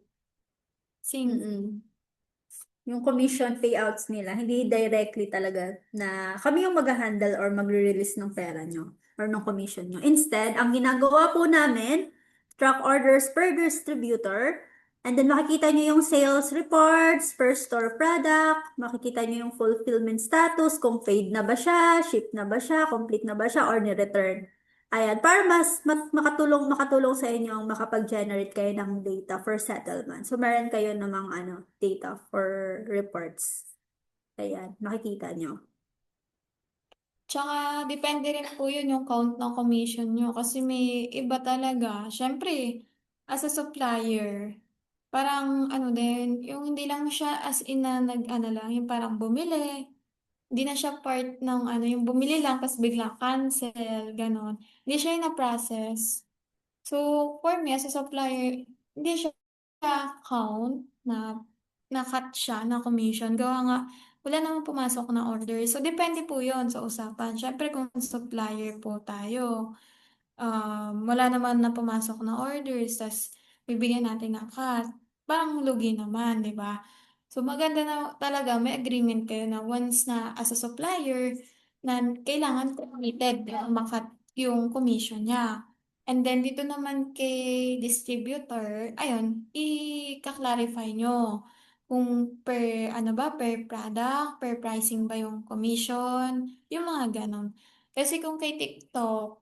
Yung commission payouts nila, hindi directly talaga na kami yung mag-handle or magre-release ng pera nyo or ng commission nyo. Instead, ang ginagawa po namin, track orders per distributor, and then makikita nyo yung sales reports per store product, makikita nyo yung fulfillment status, kung paid na ba siya, ship na ba siya, complete na ba siya, or ni-return. Ayan, para mas makatulong sa inyo ang makapag-generate kayo ng data for settlement. So, meron kayo namang data for reports. Ayan, makikita nyo. Tsaka, depende rin po yun yung count ng commission nyo. Kasi may iba talaga. Syempre, as a supplier, parang din, yung hindi lang siya as in na lang, yung parang bumili. Hindi na siya part ng yung bumili lang, tapos biglang cancel, ganon. Hindi siya yung na-process. So, for me, as a supplier, hindi siya count na cut siya na commission. Gawa nga, wala namang pumasok na order. So, depende po yon sa usapan. Syempre, kung supplier po tayo, wala naman na pumasok na orders, tas bibigyan natin ng cut. Parang lugi naman, di ba? So, maganda na talaga, may agreement kayo na once na as a supplier, na kailangan committed na makat yung commission niya. And then, dito naman kay distributor, ayun, i-clarify nyo kung per product, per pricing ba yung commission, yung mga ganon. Kasi kung kay TikTok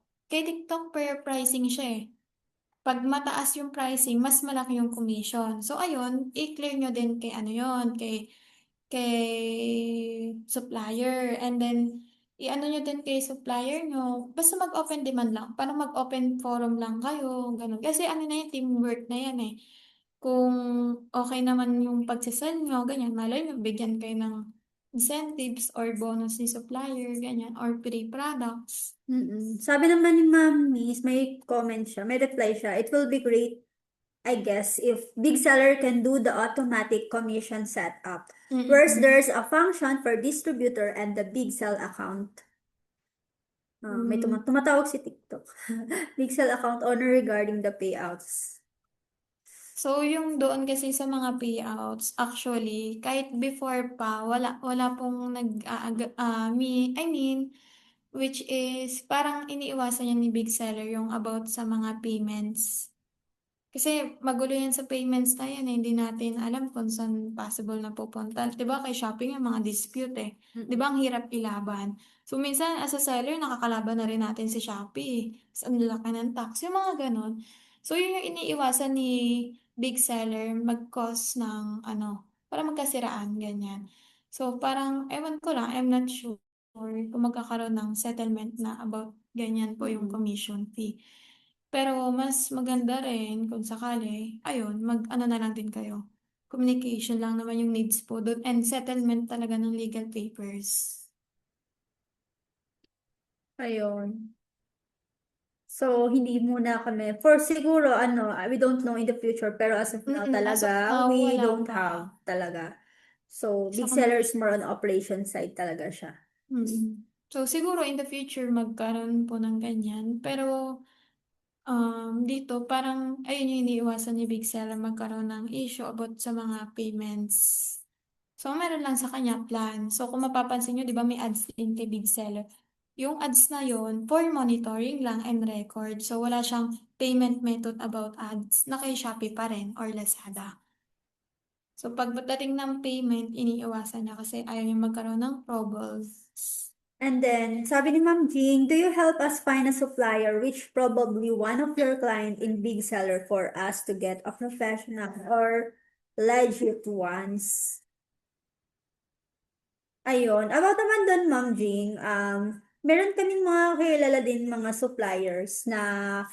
per pricing siya eh. Pag mataas yung pricing, mas malaki yung commission. So, ayun, i-clear nyo din kay kay supplier. And then, nyo din kay supplier nyo. Basta mag-open demand lang. Para mag-open forum lang kayo. Ganun. Kasi na yung teamwork na yan eh. Kung okay naman yung pagsisell nyo, ganyan, malay nyo, bigyan kayo ng incentives or bonus ni supplier, ganyan, or free products. Sabi naman ni Ma'am Miss, may comment siya, may reply siya, it will be great I guess, if big seller can do the automatic commission setup. Mm-mm. Whereas there's a function for distributor and the big sell account. May tumatawag si TikTok. Big sell account owner regarding the payouts. So, yung doon kasi sa mga payouts, actually, kahit before pa, wala pong I mean, which is, parang iniiwasan niya ni Big Seller yung about sa mga payments. Kasi magulo yan sa payments na yan, hindi natin alam kung saan possible na pupunta. Diba kay shopping yung mga dispute eh. Diba ang hirap ilaban? So minsan as a seller, nakakalaban na rin natin si Shopee. Ang laki ng tax, yung mga ganon. So yun yung iniiwasan ni big seller, mag-cause ng para magkasiraan, ganyan. So parang, ewan ko lang, I'm not sure kung magkakaroon ng settlement na about ganyan po yung commission fee. Pero mas maganda rin kung sakali, ayun, mag-ano na lang din kayo. Communication lang naman yung needs po doon and settlement talaga ng legal papers. Ayun. So, hindi muna kami, for siguro, we don't know in the future, pero as of now As of talaga, now, we wala don't pa. have talaga. So, big Sa seller is more on operation side talaga siya. So, siguro in the future, magkaroon po ng ganyan. Pero, dito, parang, ayun yung iniiwasan ni Big Seller magkaroon ng issue about sa mga payments. So, meron lang sa kanya plan. So, kung mapapansin nyo, di ba may ads din kay Big Seller. Yung ads na yon for monitoring lang and record. So, wala siyang payment method about ads na kay Shopee pa rin or Lazada. So, pagdating ng payment, iniiwasan niya kasi ayaw niya magkaroon ng troubles. And then, sabi ni Ma'am Jing, do you help us find a supplier which probably one of your client in big seller for us to get a professional or legit ones? Ayun. About naman doon, Ma'am Jing, meron kaming mga kilala din mga suppliers na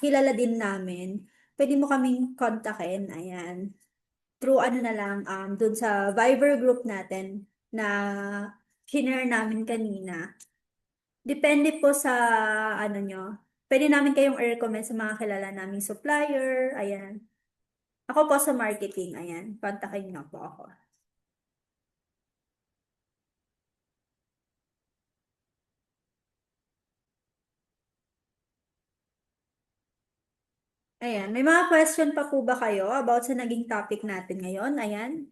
kilala din namin. Pwede mo kaming kontakin, ayan. Through na lang, doon sa Viber group natin na shinare namin kanina. Depende po sa nyo. Pwede namin kayong i-recommend sa mga kilala naming supplier. Ayan. Ako po sa marketing. Ayan. Kontakin nyo po ako. Ayan. May mga question pa po ba kayo about sa naging topic natin ngayon? Ayan.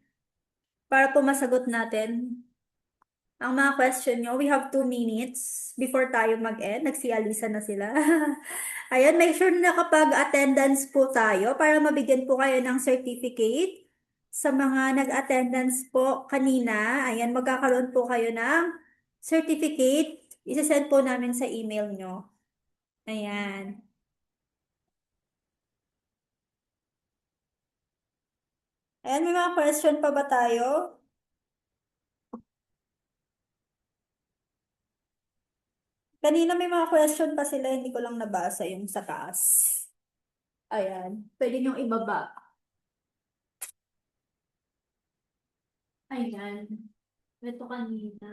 Para po masagot natin ang mga question nyo. We have 2 minutes before tayo mag-end. Nagsialisa na sila. Ayan, make sure na nakapag-attendance po tayo para mabigyan po kayo ng certificate. Sa mga nag-attendance po kanina, ayan, magkakaroon po kayo ng certificate. Isasend po namin sa email nyo. Ayan. Ayan, may mga question pa ba tayo? Kanina may mga question pa sila, hindi ko lang nabasa yung sa taas. Ayan, pwede nyo ibaba. Ayan. Ito kanina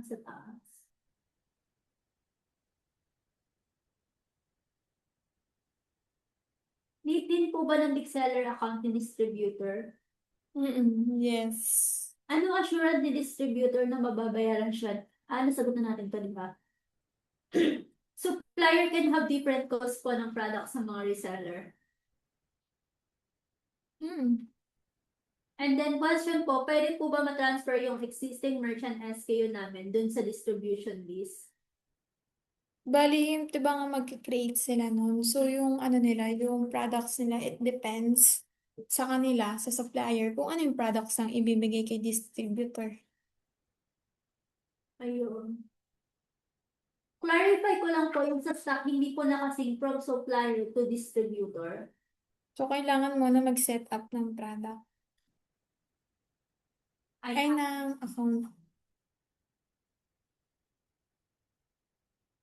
sa taas. Need din po ba ng big seller account ni distributor? Yes. Ano assurance ni distributor na mababayaran siya? Nasagot na natin to, di ba? Supplier can have different costs po ng products ng mga reseller. And then question po, pwede po ba ma-transfer yung existing merchant SKU namin dun sa distribution list? Bali, di ba nga mag-create sila nun? So, yung nila, yung products nila, it depends sa kanila, sa supplier, kung ano yung products ang ibibigay kay distributor. Ayun. Clarify ko lang po yung sa stock, hindi po nakasing from supplier to distributor. So, kailangan mo na mag-set up ng product. Ay, ng account.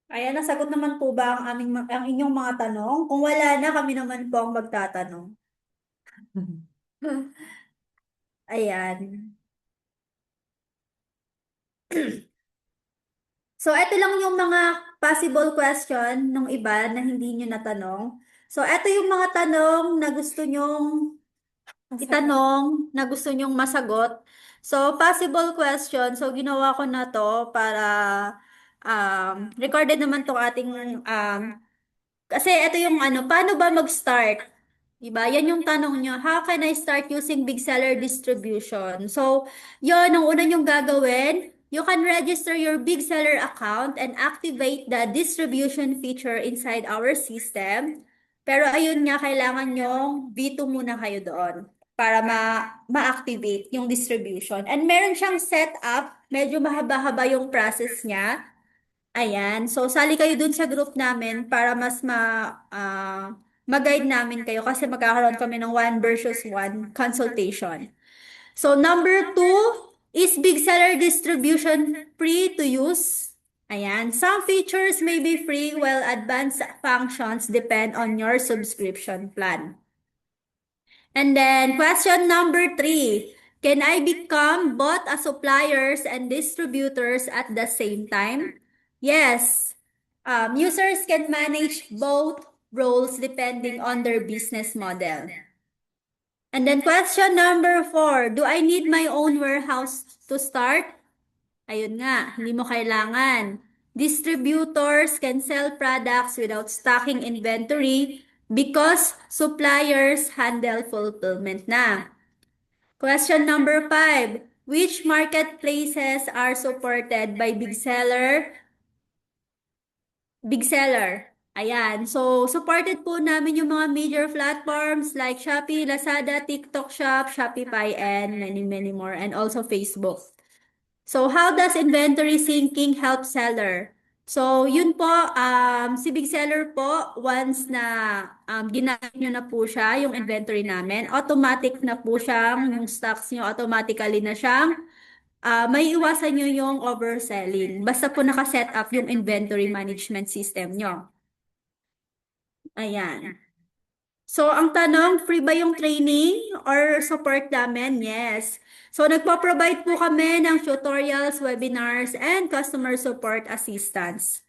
Ayan, nasagot naman po ba ang inyong mga tanong? Kung wala na, kami naman po ang magtatanong. Ayan. So, ito lang yung mga possible question ng iba na hindi nyo natanong. So, eto yung mga tanong na gusto nyong itanong, na gusto nyong masagot. So, possible question. So, ginawa ko na to para recorded naman tong ating kasi ito yung ano, paano ba mag-start? Diba? Yan yung tanong nyo. How can I start using big seller distribution? So, yon ang una nyong gagawin. You can register your big seller account and activate the distribution feature inside our system. Pero ayun nga, kailangan nyong V2 muna kayo doon para ma-activate yung distribution. And meron siyang setup, medyo mahaba-haba yung process niya. Ayan. So, sali kayo dun sa group namin para mas mag-guide namin kayo kasi magkakaroon kami ng 1 versus 1 consultation. So, number 2 is big seller distribution free to use? Ayan. Some features may be free while advanced functions depend on your subscription plan. And then, question number 3. Can I become both a suppliers and distributors at the same time? Yes. Users can manage both roles depending on their business model. And then question number 4. Do I need my own warehouse to start? Ayun nga, hindi mo kailangan. Distributors can sell products without stocking inventory because suppliers handle fulfillment na. Question number 5. Which marketplaces are supported by big seller? Big seller. Ayan. So, supported po namin yung mga major platforms like Shopee, Lazada, TikTok Shop, Shopify, and many more. And also Facebook. So, how does inventory syncing help seller? So, yun po, si Big Seller po, once na ginamit nyo na po siya, yung inventory namin, automatic na po siyang, yung stocks nyo, automatically na siyang, may iwasan nyo yung overselling. Basta po nakaset up yung inventory management system nyo. Ayan. So, ang tanong, free ba yung training or support namin? Yes. So, nagpo-provide po kami ng tutorials, webinars, and customer support assistance.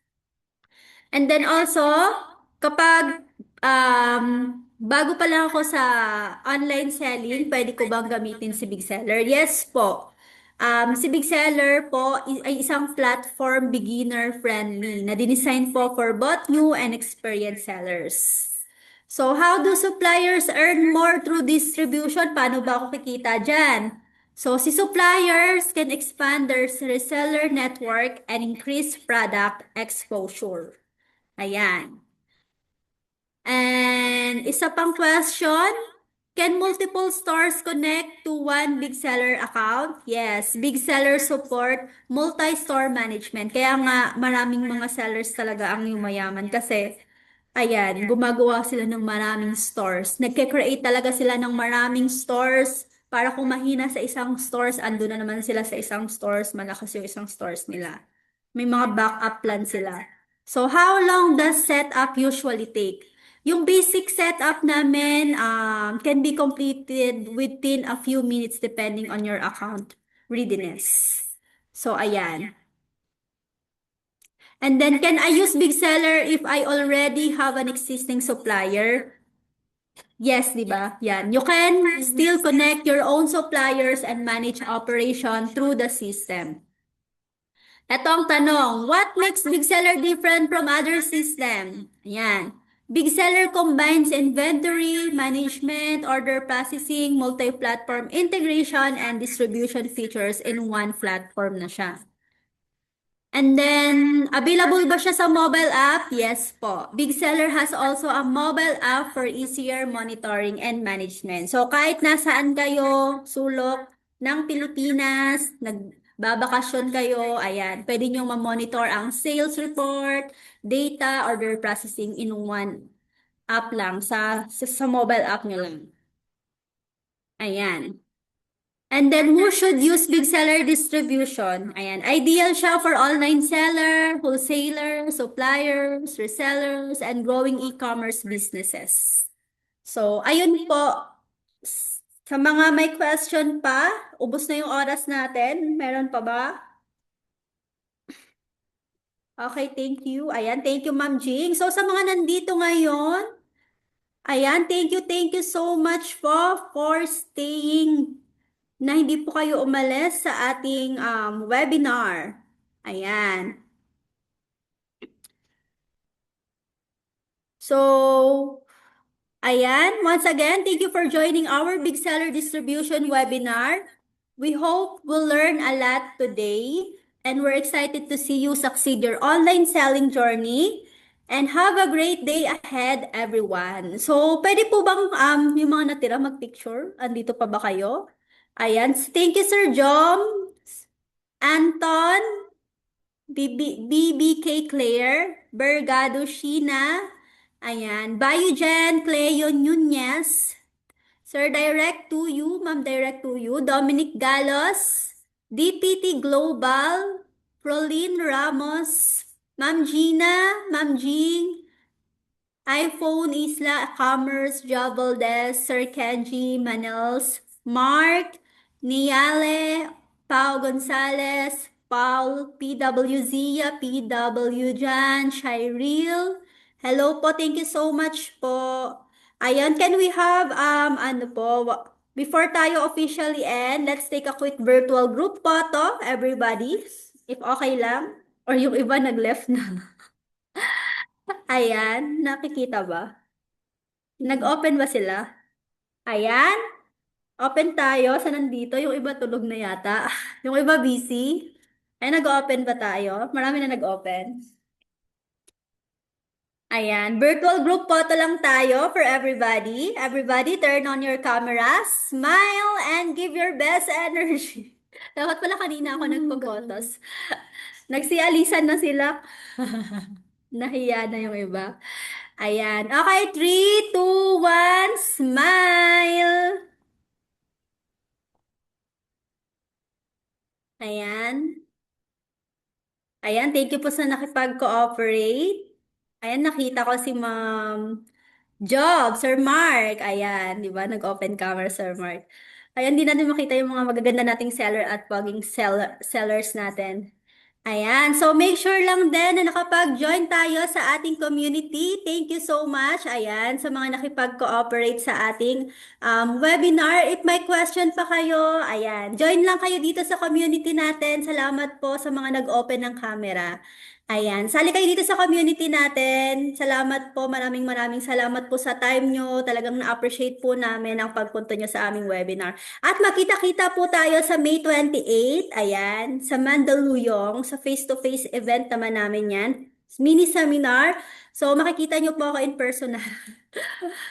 And then also, kapag bago pa lang ako sa online selling, pwede ko bang gamitin si Big Seller? Yes po. Si Big Seller po ay isang platform beginner-friendly na dinesign po for both new and experienced sellers. So, how do suppliers earn more through distribution? Paano ba ako kikita dyan? So, si suppliers can expand their reseller network and increase product exposure. Ayan. And isa pang question, can multiple stores connect to one big seller account? Yes, big seller support multi-store management. Kaya nga maraming mga sellers talaga ang yumayaman kasi ayan, gumagawa sila ng maraming stores. Nagke-create talaga sila ng maraming stores para kung mahina sa isang stores, ando na naman sila sa isang stores, malakas yung isang stores nila. May mga backup plan sila. So, how long does setup usually take? Yung basic setup namin can be completed within a few minutes depending on your account readiness. So, ayan. And then, can I use Big Seller if I already have an existing supplier? Yes, di ba? Yan. You can still connect your own suppliers and manage operation through the system. Ito ang tanong, what makes Big Seller different from other system? Yan. Big Seller combines inventory, management, order processing, multi-platform integration, and distribution features in one platform na siya. And then, available ba siya sa mobile app? Yes po. Big Seller has also a mobile app for easier monitoring and management. So, kahit nasaan kayo, sulok ng Pilipinas, nagbabakasyon kayo, ayan, pwede nyo ma-monitor ang sales report, data, order processing in one app lang, sa mobile app nyo lang. Ayan. And then, who should use Big Seller distribution? Ayan, ideal siya for online seller, wholesaler, suppliers, resellers, and growing e-commerce businesses. So, ayun po. Sa mga may question pa, ubos na yung oras natin. Meron pa ba? Okay, thank you. Ayan, thank you, Ma'am Jing. So, sa mga nandito ngayon, Ayan, thank you so much po for staying na hindi po kayo umalis sa ating webinar. Ayan. So, ayan, once again, thank you for joining our Big Seller Distribution webinar. We hope we'll learn a lot today, and we're excited to see you succeed your online selling journey. And have a great day ahead, everyone. So, pwede po bang yung mga natira mag-picture? Andito pa ba kayo? Ayan, thank you, Sir Jom, Anton, BBK Claire, Bergado Sheena, ayan, Bayu Jen, Cleo Nunez, Sir Direct to you, Ma'am Direct to you, Dominic Galos, DPT Global, Prolin Ramos, Ma'am Gina, Ma'am Jing, iPhone Isla Commerce, Job Valdez, Sir Kenji, Manels, Mark, Niale, Pau Gonzalez, Paul, PW Zia, PW Jan, Shireel. Hello po, thank you so much po. Ayan, can we have, ano po, before tayo officially end, let's take a quick virtual group photo, everybody. If okay lang. Or yung iba nag-left na. Ayan, nakikita ba? Nag-open ba sila? Ayan, open tayo sa nandito. Yung iba tulog na yata. Yung iba busy. Ay, nag-open ba tayo? Marami na nag-open. Ayan, virtual group photo lang tayo for everybody. Everybody, turn on your cameras, smile, and give your best energy. Dapat pala kanina ako nagpo-photos. Nagsialisan na sila. Nahiya na yung iba. Ayan. Okay, 3, 2, 1, smile! Ayan. Ayan, thank you po sa nakipag-cooperate. Ayan, nakita ko si Ma'am Job, Sir Mark. Ayan, di ba? Nag-open camera, Sir Mark. Ayan, di natin makita yung mga magaganda nating seller at poging sellers natin. Ayan, so make sure lang din na nakapag-join tayo sa ating community. Thank you so much, ayan, sa mga nakipag-cooperate sa ating webinar. If may question pa kayo, ayan, join lang kayo dito sa community natin. Salamat po sa mga nag-open ng camera. Ayan, sali kayo dito sa community natin. Salamat po, maraming salamat po sa time nyo. Talagang na-appreciate po namin ang pagpunta nyo sa aming webinar. At makita-kita po tayo sa May 28, ayan, sa Mandaluyong, sa face-to-face event naman namin yan. Mini seminar. So, makikita nyo po ako in person na.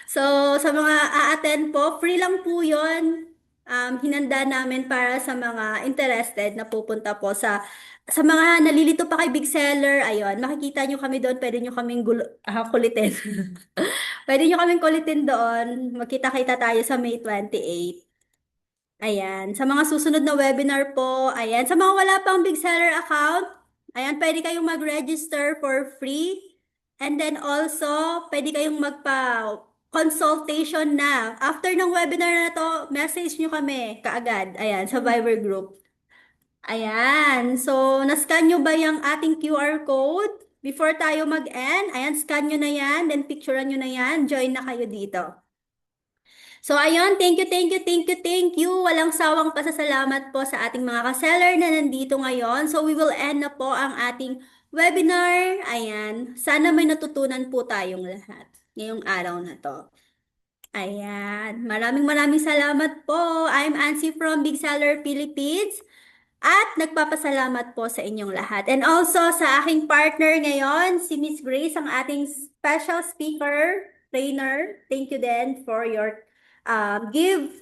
So, sa mga a-attend po, free lang po yun. Hinanda namin para sa mga interested na pupunta po sa mga nalilito pa kay Big Seller, ayun, makikita nyo kami doon, pwede nyo kaming kulitin. Pwede nyo kaming kulitin doon, magkita-kita tayo sa May 28. Ayan, sa mga susunod na webinar po, ayan, sa mga wala pang Big Seller account, ayan, pwede kayong mag-register for free. And then also, pwede kayong magpa-consultation na. After ng webinar na to, message nyo kami kaagad, ayan, sa Viber group. Ayan, so na-scan nyo ba yung ating QR code? Before tayo mag-end, ayan, scan nyo na yan, then picturean nyo na yan, join na kayo dito. So ayun, thank you. Walang sawang pasasalamat po sa ating mga ka-seller na nandito ngayon. So we will end na po ang ating webinar. Ayan, sana may natutunan po tayong lahat ngayong araw na to. Ayan, maraming salamat po. I'm Ansi from Big Seller Philippines. At nagpapasalamat po sa inyong lahat. And also sa aking partner ngayon, si Miss Grace, ang ating special speaker, trainer. Thank you then for your give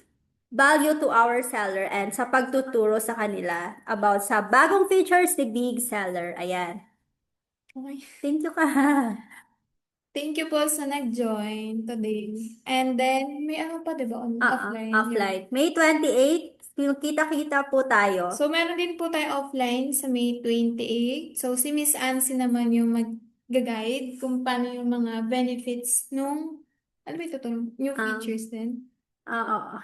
value to our seller and sa pagtuturo sa kanila about sa bagong features ni Big Seller. Ayan. Okay. Thank you ka. Thank you po sa nag-join today. And then, may ano pa, di ba? Offline. Offline. May 28, kita-kita po tayo. So, meron din po tayo offline sa May 28. So, si Miss Ansi naman yung mag-guide kung paano yung mga benefits nung, ano ba ito? New features din.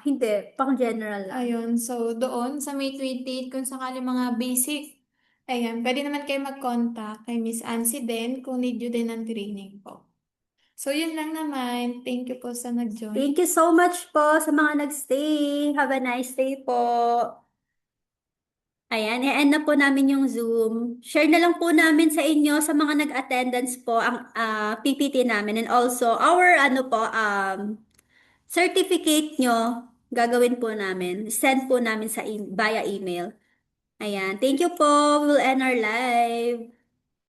Hindi, pang general lang. Ayun, so doon sa May 28, kung sakali mga basic, ayan, pwede naman kayo mag-contact kay Miss Ansi din kung need nyo din ng training po. So, yun lang naman. Thank you po sa nag-join. Thank you so much po sa mga nagstay. Have a nice day po. Ayan, i-end na po namin yung Zoom. Share na lang po namin sa inyo sa mga nag-attendance po ang PPT namin and also our certificate nyo gagawin po namin. Send po namin via email. Ayan, thank you po. We'll end our live.